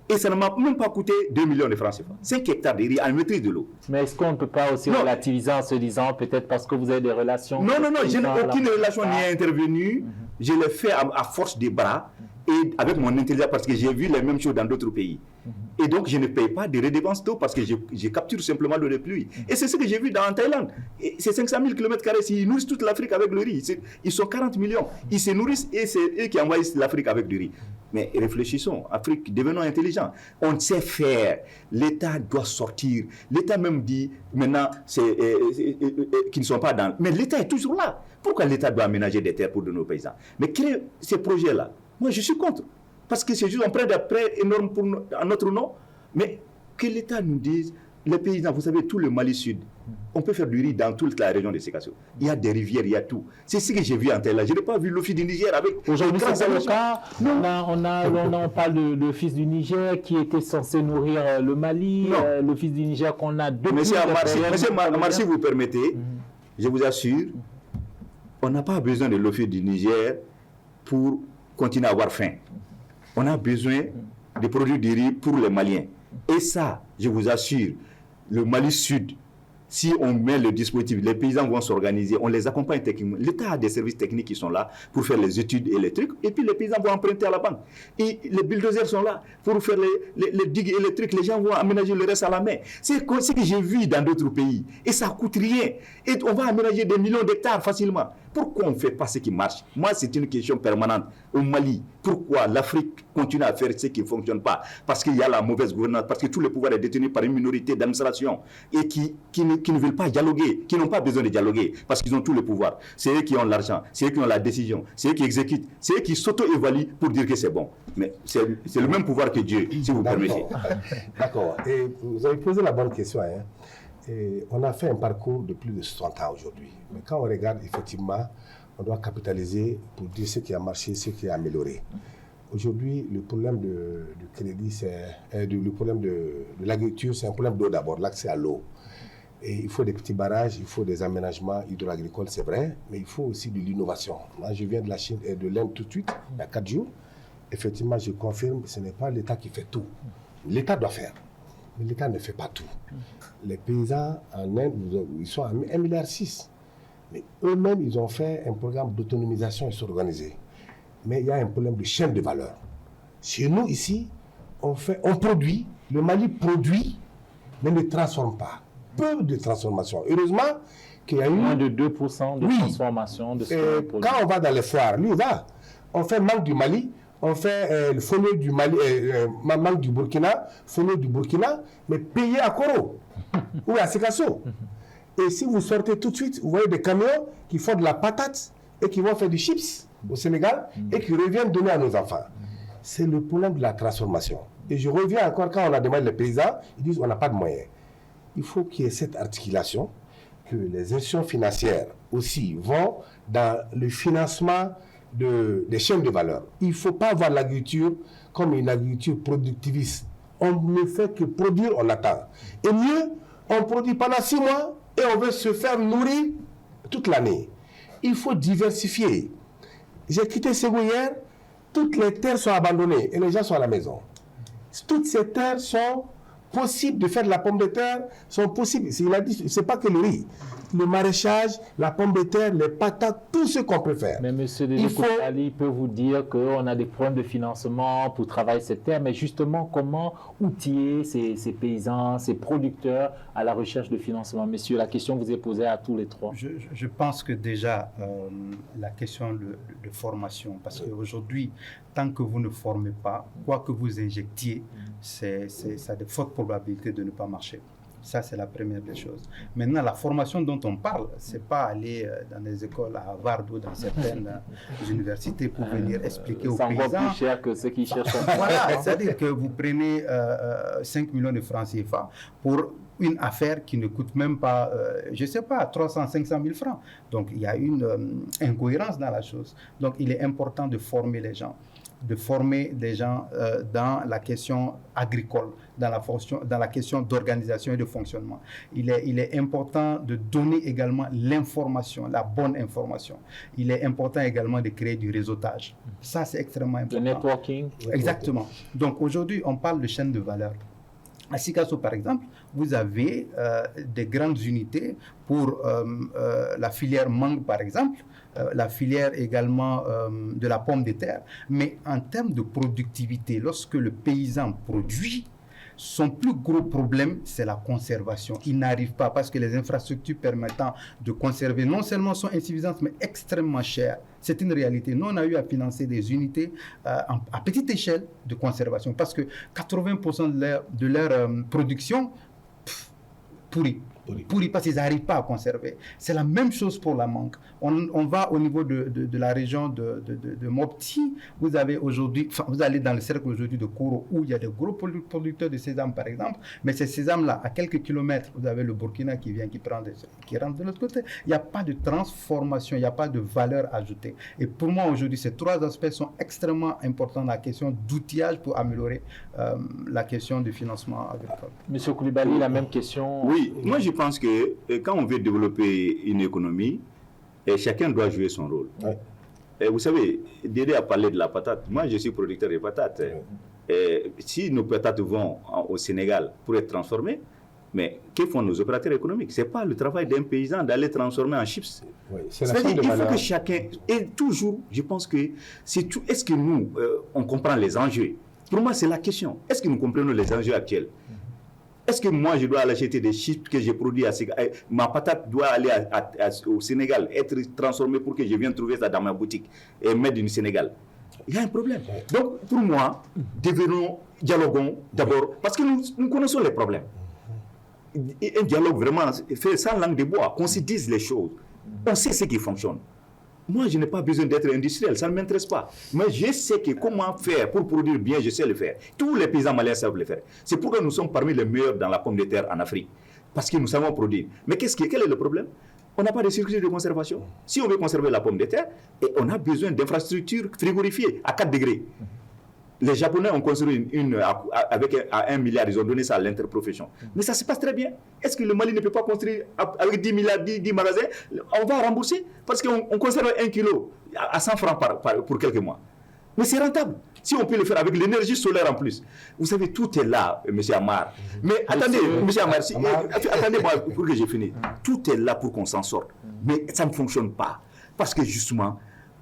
Et ça ne m'a même pas coûté 2 millions de francs CFA. 5 hectares de riz en maîtrise de l'eau. Mais est-ce qu'on ne peut pas aussi relativiser en se disant peut-être parce que vous avez des relations? Non, je n'ai aucune relation ni intervenue. Je l'ai fait à force des bras et avec mon intelligence parce que j'ai vu les mêmes choses dans d'autres pays. Et donc je ne paye pas de redevances d'eau parce que je capture simplement l'eau de pluie. Et c'est ce que j'ai vu en Thaïlande. C'est 500 000 km². Ils nourrissent toute l'Afrique avec le riz. Ils sont 40 millions. Ils se nourrissent et c'est eux qui envahissent l'Afrique avec du riz. Mais réfléchissons, Afrique, devenons intelligents. On sait faire. L'État doit sortir. L'État même dit maintenant qu'ils ne sont pas dans. Mais l'État est toujours là. Pourquoi l'État doit aménager des terres pour de nos paysans? Mais créer ces projets-là, moi je suis contre. Parce que c'est juste un prêt énorme en notre nom. Mais que l'État nous dise, les paysans, vous savez, tout le Mali Sud, on peut faire du riz dans toute la région de Sékasso. Il y a des rivières, il y a tout. C'est ce que j'ai vu en Thaïlande. Je n'ai pas vu l'office du Niger avec... Aujourd'hui, c'est le cas. On parle de l'office du Niger qui était censé nourrir le Mali. L'office du Niger qu'on a depuis... Monsieur Amarsi, vous permettez, je vous assure, on n'a pas besoin de l'office du Niger pour continuer à avoir faim. On a besoin de produits du riz pour les Maliens. Et ça, je vous assure, le Mali Sud, si on met le dispositif, les paysans vont s'organiser, on les accompagne techniquement. L'État a des services techniques qui sont là pour faire les études et les trucs, et puis les paysans vont emprunter à la banque. Et les bulldozers sont là pour faire les digues électriques, les gens vont aménager le reste à la main. C'est ce que j'ai vu dans d'autres pays. Et ça ne coûte rien. Et on va aménager des millions d'hectares facilement. Pourquoi on ne fait pas ce qui marche? Moi, c'est une question permanente. Au Mali, pourquoi l'Afrique continue à faire ce qui ne fonctionne pas? Parce qu'il y a la mauvaise gouvernance, parce que tout le pouvoir est détenu par une minorité d'administration et qui ne veulent pas dialoguer, qui n'ont pas besoin de dialoguer, parce qu'ils ont tout le pouvoir. C'est eux qui ont l'argent, c'est eux qui ont la décision, c'est eux qui exécutent, c'est eux qui s'auto-évaluent pour dire que c'est bon. Mais c'est le même pouvoir que Dieu, si vous permettez. D'accord. Et vous avez posé la bonne question. Et on a fait un parcours de plus de 60 ans aujourd'hui. Mais quand on regarde, effectivement, on doit capitaliser pour dire ce qui a marché, ce qui a amélioré. Aujourd'hui, le problème du crédit, le problème de l'agriculture, c'est un problème d'eau d'abord, l'accès à l'eau. Et il faut des petits barrages, il faut des aménagements hydro-agricoles, c'est vrai, mais il faut aussi de l'innovation. Moi, je viens de la Chine et de l'Inde tout de suite, il y a 4 jours. Effectivement, je confirme, ce n'est pas l'État qui fait tout. L'État doit faire, mais l'État ne fait pas tout. Les paysans en Inde, ils sont à 1,6 milliard. Mais eux-mêmes, ils ont fait un programme d'autonomisation, ils sont organisés. Mais il y a un problème de chaîne de valeur. Chez nous, ici, on produit, le Mali produit, mais ne transforme pas. Peu de transformation. Heureusement qu'il y a eu... Moins de 2% de transformation de ce qu'on produit. Quand on va dans les foires, nous, on fait mangue du Mali, on fait le fonds du Mali, mangue du Burkina, fonds du Burkina, mais payé à Koro ou à Sékasso. Et si vous sortez tout de suite, vous voyez des camions qui font de la patate et qui vont faire du chips au Sénégal et qui reviennent donner à nos enfants. C'est le problème de la transformation. Et je reviens encore quand on a demandé les paysans, ils disent on n'a pas de moyens. il faut qu'il y ait cette articulation, que les institutions financières aussi vont dans le financement des chaînes de valeur. Il ne faut pas voir l'agriculture comme une agriculture productiviste. On ne fait que produire, on attend. Et mieux, on produit pendant 6 mois et on veut se faire nourrir toute l'année. Il faut diversifier. J'ai quitté Ségou hier, toutes les terres sont abandonnées et les gens sont à la maison. Toutes ces terres sont possibles de faire de la pomme de terre, sont possibles. Il a dit, c'est pas que le riz. Le maraîchage, la pomme de terre, les patates, tout ce qu'on peut faire. Mais M. Dédé peut vous dire qu'on a des problèmes de financement pour travailler cette terre, mais justement, comment outiller ces paysans, ces producteurs à la recherche de financement? Monsieur, la question vous est posée à tous les trois. Je pense que déjà, la question de formation, parce qu'aujourd'hui, tant que vous ne formez pas, quoi que vous injectiez, ça a de fortes probabilités de ne pas marcher. Ça, c'est la première des choses. Maintenant, la formation dont on parle, ce n'est pas aller dans des écoles à Harvard ou dans certaines universités pour venir expliquer aux paysans. C'est encore plus cher que ceux qui cherchent. Voilà, c'est-à-dire que vous prenez 5 millions de francs CFA pour une affaire qui ne coûte même pas, je ne sais pas, 300, 500 000 francs. Donc, il y a une incohérence dans la chose. Donc, il est important de former les gens. De former des gens dans la question agricole, dans la question d'organisation et de fonctionnement. Il est important de donner également l'information, la bonne information. Il est important également de créer du réseautage. Ça, c'est extrêmement important. Le networking. Exactement. Donc aujourd'hui, on parle de chaîne de valeur. À Sikasso, par exemple, vous avez des grandes unités pour la filière mangue, par exemple, la filière également de la pomme de terre. Mais en termes de productivité, lorsque le paysan produit, son plus gros problème, c'est la conservation. Il n'arrive pas parce que les infrastructures permettant de conserver non seulement sont insuffisantes, mais extrêmement chères. C'est une réalité. Nous, on a eu à financer des unités à petite échelle de conservation parce que 80% de leur production pourrit parce qu'ils n'arrivent pas à conserver. C'est la même chose pour la mangue. On va au niveau de la région de Mopti. Vous avez aujourd'hui, vous allez dans le cercle aujourd'hui de Kouro où il y a des gros producteurs de sésame par exemple, mais ces sésames-là, à quelques kilomètres, vous avez le Burkina qui vient, qui rentre de l'autre côté. Il n'y a pas de transformation, il n'y a pas de valeur ajoutée. Et pour moi aujourd'hui, ces 3 aspects sont extrêmement importants dans la question d'outillage pour améliorer la question du financement agricole. Monsieur Koulibaly, la même question. Oui, moi je pense que quand on veut développer une économie, chacun doit jouer son rôle. Ouais. Et vous savez, Dédé a parlé de la patate. Moi, je suis producteur de patates. Si nos patates vont au Sénégal pour être transformées, mais que font nos opérateurs économiques? Ce n'est pas le travail d'un paysan d'aller transformer en chips. Oui, c'est-à-dire qu'il faut que chacun... Et toujours, je pense que c'est tout. Est-ce que nous, on comprend les enjeux? Pour moi, c'est la question. Est-ce que nous comprenons les enjeux actuels? Est-ce que moi, je dois aller acheter des chips que j'ai produits ma patate doit aller au Sénégal, être transformée pour que je vienne trouver ça dans ma boutique et mettre du Sénégal? Il y a un problème. Donc, pour moi, dialoguons d'abord, parce que nous connaissons les problèmes. Un dialogue vraiment fait sans langue de bois, qu'on se dise les choses. On sait ce qui fonctionne. Moi, je n'ai pas besoin d'être industriel, ça ne m'intéresse pas. Mais je sais que comment faire pour produire bien, je sais le faire. Tous les paysans maliens savent le faire. C'est pourquoi nous sommes parmi les meilleurs dans la pomme de terre en Afrique. Parce que nous savons produire. Mais quel est le problème? On n'a pas de circuit de conservation. Si on veut conserver la pomme de terre, on a besoin d'infrastructures frigorifiées à 4 degrés. Les Japonais ont construit une avec 1 milliard, ils ont donné ça à l'interprofession. Mais ça se passe très bien. Est-ce que le Mali ne peut pas construire avec 10 milliards, 10 magasins? On va rembourser parce qu'on conserve 1 kilo à 100 francs pour quelques mois. Mais c'est rentable. Si on peut le faire avec l'énergie solaire en plus. Vous savez, tout est là, M. Amar. Mais attendez, M. Amar, attendez-moi pour que j'ai fini. Tout est là pour qu'on s'en sorte. Mais ça ne fonctionne pas. Parce que justement,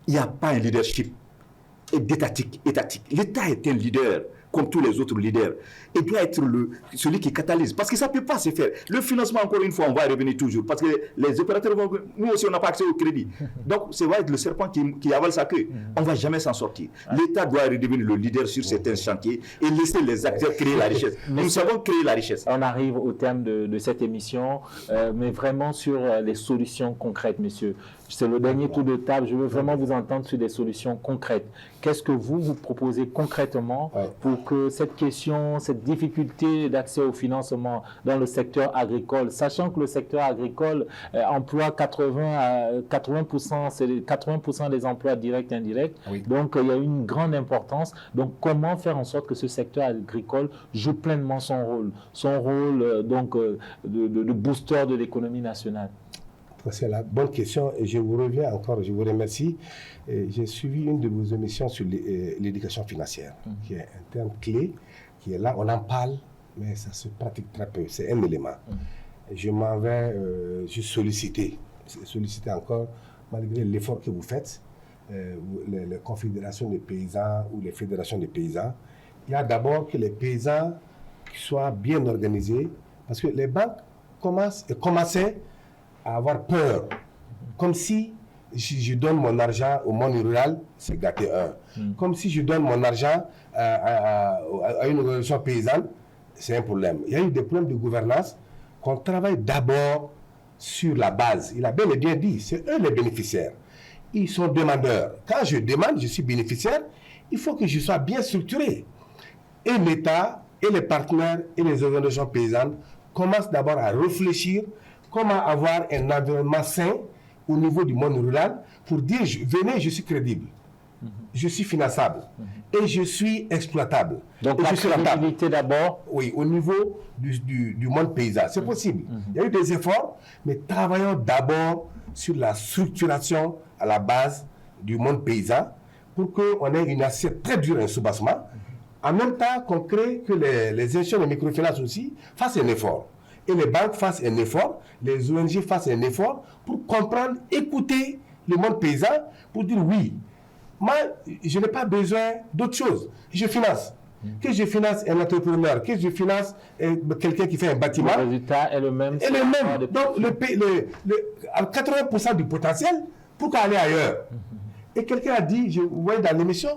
il n'y a pas un leadership étatique. L'État est un leader, comme tous les autres leaders. Il doit être celui qui catalyse. Parce que ça ne peut pas se faire. Le financement, encore une fois, on va revenir toujours. Parce que les opérateurs vont... Nous aussi, on n'a pas accès au crédit. Donc, ça va être le serpent qui avale sa queue. On ne va jamais s'en sortir. L'État doit redevenir le leader sur certains chantiers et laisser les acteurs créer la richesse. Nous savons créer la richesse. On arrive au terme de cette émission, mais vraiment sur les solutions concrètes, monsieur. C'est le dernier tour de table. Je veux vraiment vous entendre sur des solutions concrètes. Qu'est-ce que vous proposez concrètement pour que cette question, cette difficulté d'accès au financement dans le secteur agricole, sachant que le secteur agricole emploie 80%, c'est 80% des emplois directs et indirects. Oui. Donc, il y a une grande importance. Donc, comment faire en sorte que ce secteur agricole joue pleinement son rôle de booster de l'économie nationale? C'est la bonne question et je vous reviens encore, je vous remercie. J'ai suivi une de vos émissions sur l'éducation financière, qui est un terme clé, qui est là, on en parle, mais ça se pratique très peu, c'est un élément. Je m'en vais juste solliciter encore, malgré l'effort que vous faites, les confédérations des paysans ou les fédérations des paysans, il y a d'abord que les paysans soient bien organisés, parce que les banques commençaient à avoir peur, comme si je donne mon argent au monde rural, c'est gâter un. Comme si je donne mon argent à une organisation paysanne, c'est un problème. Il y a eu des problèmes de gouvernance, qu'on travaille d'abord sur la base. Il a bien et bien dit, c'est eux les bénéficiaires. Ils sont demandeurs. Quand je demande, je suis bénéficiaire, il faut que je sois bien structuré. Et l'État, et les partenaires, et les organisations paysannes commencent d'abord à réfléchir comment avoir un environnement sain au niveau du monde rural pour dire, venez, je suis crédible, je suis finançable et je suis exploitable. Donc la crédibilité d'abord. Oui, au niveau du monde paysan, c'est possible. Il y a eu des efforts, mais travaillons d'abord sur la structuration à la base du monde paysan pour qu'on ait une assiette très dure, un soubassement. En même temps qu'on crée que les institutions de microfinance aussi fassent un effort. Et les banques fassent un effort, les ONG fassent un effort pour comprendre, écouter le monde paysan pour dire oui, moi, je n'ai pas besoin d'autre chose. Je finance. Que je finance un entrepreneur, que je finance quelqu'un qui fait un bâtiment. Le résultat est le même. Et le même. Donc, à 80% du potentiel, pourquoi aller ailleurs? Et quelqu'un a dit, vous voyez dans l'émission,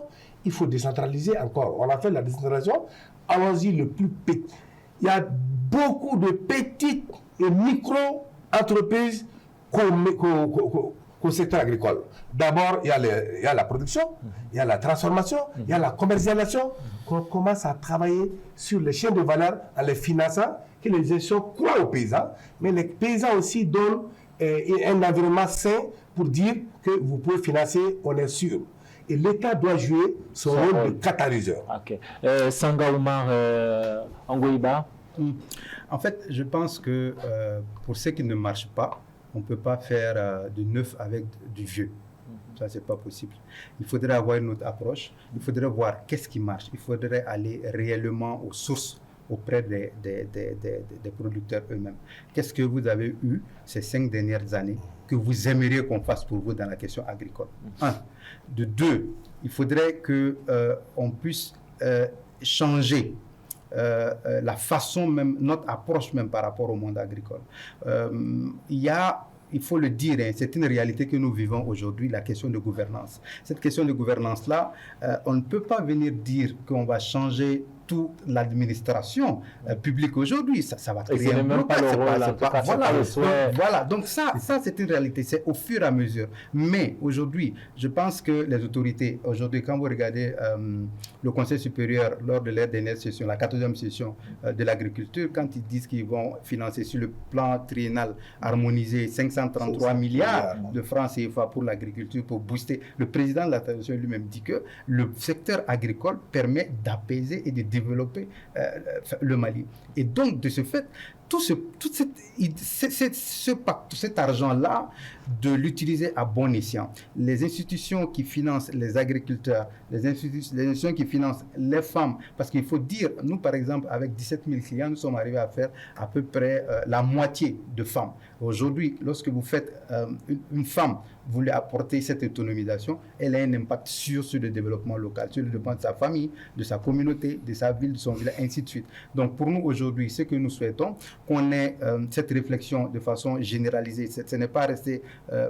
il faut décentraliser encore. On a fait la décentralisation, allons-y le plus petit. Il y a beaucoup de petites et micro-entreprises qu'au secteur agricole. D'abord, il y a la production, il y a la transformation, il y a la commercialisation. Qu'on commence à travailler sur les chaînes de valeur en les finançant, que les gestions croient aux paysans, mais les paysans aussi donnent un environnement sain pour dire que vous pouvez financer, on est sûr. Et l'État doit jouer son rôle de catalyseur. Ok. Sanga Oumar Angoïba. En fait, je pense que pour ce qui ne marche pas, on ne peut pas faire du neuf avec du vieux. Ça, ce n'est pas possible. Il faudrait avoir une autre approche. Il faudrait voir qu'est-ce qui marche. Il faudrait aller réellement aux sources auprès des producteurs eux-mêmes. Qu'est-ce que vous avez eu ces 5 dernières années que vous aimeriez qu'on fasse pour vous dans la question agricole? 1. De 2, il faudrait qu'on puisse changer la façon même, notre approche même par rapport au monde agricole. Il faut le dire, hein, c'est une réalité que nous vivons aujourd'hui, la question de gouvernance. Cette question de gouvernance-là, on ne peut pas venir dire qu'on va changer toute l'administration publique aujourd'hui. Ça va créer un blocage. Voilà, donc ça c'est une réalité, c'est au fur et à mesure. Mais aujourd'hui, je pense que les autorités, aujourd'hui, quand vous regardez le Conseil supérieur lors de leur dernière session, la 14e session de l'agriculture, quand ils disent qu'ils vont financer sur le plan triennal harmonisé 533 milliards de francs CFA pour l'agriculture, pour booster, le président de la Fédération lui-même dit que le secteur agricole permet d'apaiser et de développer le Mali. Et donc, de ce fait, cet argent-là, de l'utiliser à bon escient. Les institutions qui financent les agriculteurs, les institutions qui financent les femmes, parce qu'il faut dire, nous par exemple, avec 17 000 clients, nous sommes arrivés à faire à peu près la moitié de femmes. Aujourd'hui, lorsque vous faites une femme, vous lui apportez cette autonomisation, elle a un impact sur le développement local, sur le développement de sa famille, de sa communauté, de sa ville, de son village, ainsi de suite. Donc pour nous aujourd'hui, ce que nous souhaitons, qu'on ait cette réflexion de façon généralisée. Ce n'est pas rester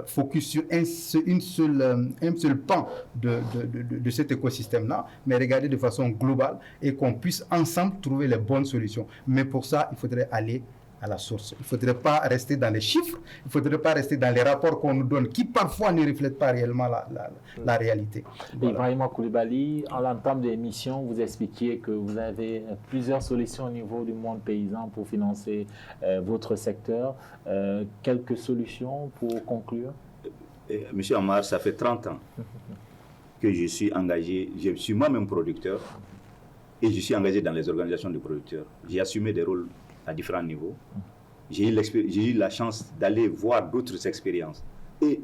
focus sur un seul pan de cet écosystème-là, mais regarder de façon globale et qu'on puisse ensemble trouver les bonnes solutions. Mais pour ça, il faudrait aller à la source. Il ne faudrait pas rester dans les chiffres, il ne faudrait pas rester dans les rapports qu'on nous donne, qui parfois ne reflètent pas réellement la réalité. Voilà. Ibrahima Koulibaly, à l'entame de l'émission, vous expliquiez que vous avez plusieurs solutions au niveau du monde paysan pour financer votre secteur. Quelques solutions pour conclure? Monsieur Amar, ça fait 30 ans que je suis engagé, je suis moi-même producteur et je suis engagé dans les organisations de producteurs. J'ai assumé des rôles à différents niveaux. J'ai eu la chance d'aller voir d'autres expériences. Et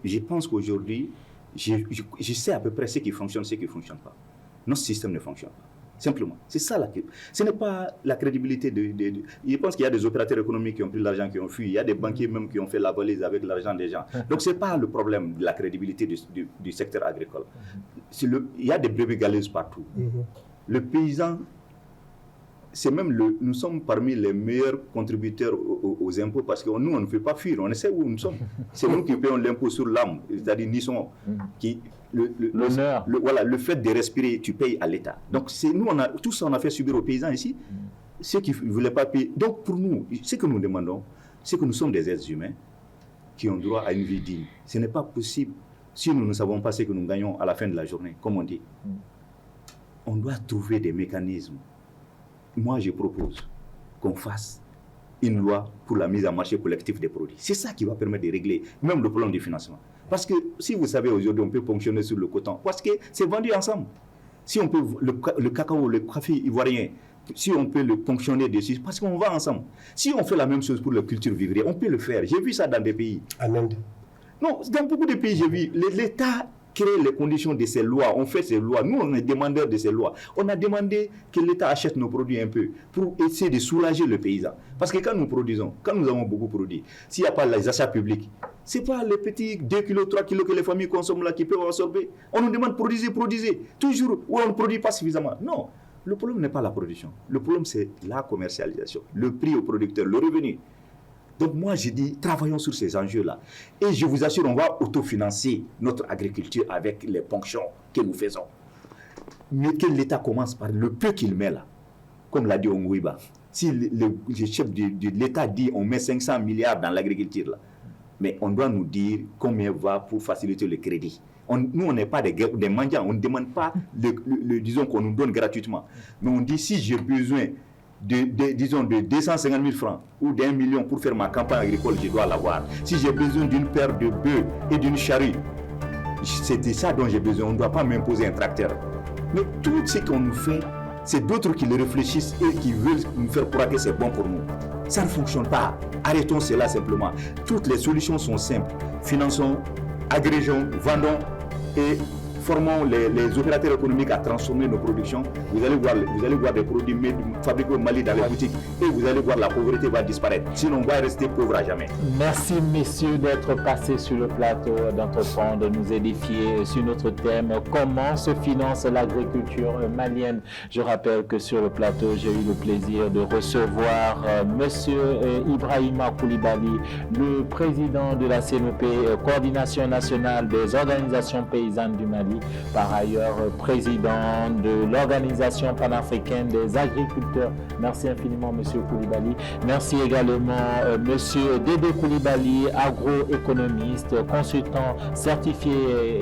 je pense qu'aujourd'hui, je sais à peu près ce qui fonctionne, ce qui ne fonctionne pas. Notre système ne fonctionne pas. Simplement. C'est ça la question. Ce n'est pas la crédibilité Je pense qu'il y a des opérateurs économiques qui ont pris l'argent, qui ont fui. Il y a des banquiers même qui ont fait la valise avec l'argent des gens. Donc, ce n'est pas le problème de la crédibilité du secteur agricole. Il y a des brebis galeuses partout. Le paysan, nous sommes parmi les meilleurs contributeurs aux impôts parce que nous, on ne fait pas fuir. On sait où nous sommes. C'est nous qui payons l'impôt sur l'âme, c'est-à-dire Nisson, qui... L'honneur. Voilà, le fait de respirer, tu payes à l'État. Donc, tout ça, on a fait subir aux paysans ici, ceux qui ne voulaient pas payer. Donc, pour nous, ce que nous demandons, c'est que nous sommes des êtres humains qui ont droit à une vie digne. Ce n'est pas possible si nous ne savons pas ce que nous gagnons à la fin de la journée, comme on dit. On doit trouver des mécanismes. Moi, je propose qu'on fasse une loi pour la mise en marché collectif des produits. C'est ça qui va permettre de régler même le problème du financement. Parce que si vous savez, aujourd'hui, on peut ponctionner sur le coton, parce que c'est vendu ensemble. Si on peut, le cacao, le café ivoirien, si on peut le ponctionner dessus, parce qu'on va ensemble. Si on fait la même chose pour la culture vivrière, on peut le faire. J'ai vu ça dans des pays. En Inde. Non, dans beaucoup de pays, j'ai vu. L'État crée les conditions de ces lois. On fait ces lois. Nous, on est demandeurs de ces lois. On a demandé que l'État achète nos produits un peu pour essayer de soulager le paysan. Parce que quand nous produisons, quand nous avons beaucoup produit, s'il n'y a pas les achats publics, ce n'est pas les petits 2 kilos, 3 kilos que les familles consomment là qui peuvent absorber. On nous demande produisez. Toujours où on ne produit pas suffisamment. Non, le problème n'est pas la production. Le problème, c'est la commercialisation, le prix au producteur, le revenu. Donc moi, je dis, travaillons sur ces enjeux-là. Et je vous assure, on va autofinancer notre agriculture avec les ponctions que nous faisons. Mais que l'État commence par le peu qu'il met là. Comme l'a dit Ongouiba. Si le chef de l'État dit on met 500 milliards dans l'agriculture là, mais on doit nous dire combien va pour faciliter le crédit. Nous, on n'est pas des mendiants, on ne demande pas, disons qu'on nous donne gratuitement. Mais on dit si j'ai besoin disons de 250 000 francs ou d'1 million pour faire ma campagne agricole, je dois l'avoir. Si j'ai besoin d'une paire de bœufs et d'une charrue, c'est de ça dont j'ai besoin. On ne doit pas m'imposer un tracteur. Mais tout ce qu'on nous fait, c'est d'autres qui le réfléchissent et qui veulent nous faire croire que c'est bon pour nous. Ça ne fonctionne pas. Arrêtons cela simplement. Toutes les solutions sont simples. Finançons, agrégeons, vendons et formons les opérateurs économiques à transformer nos productions. Vous allez voir des produits fabriqués au Mali dans les boutiques et vous allez voir la pauvreté va disparaître. Sinon, on va rester pauvre à jamais. Merci, messieurs, d'être passés sur le plateau d'Entreprendre, de nous édifier sur notre thème « Comment se finance l'agriculture malienne ?» Je rappelle que sur le plateau, j'ai eu le plaisir de recevoir monsieur Ibrahima Koulibaly, le président de la CNOP, Coordination nationale des organisations paysannes du Mali, par ailleurs président de l'Organisation panafricaine des agriculteurs. Merci infiniment, monsieur Koulibaly. Merci également, monsieur Dédé Koulibaly, agroéconomiste, consultant certifié et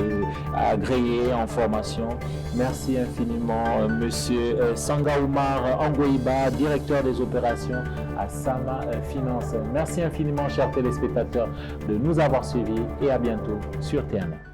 agréé en formation. Merci infiniment, monsieur Sanga Oumar Angoïba, directeur des opérations à Sama Finance. Merci infiniment, chers téléspectateurs, de nous avoir suivis et à bientôt sur TMA.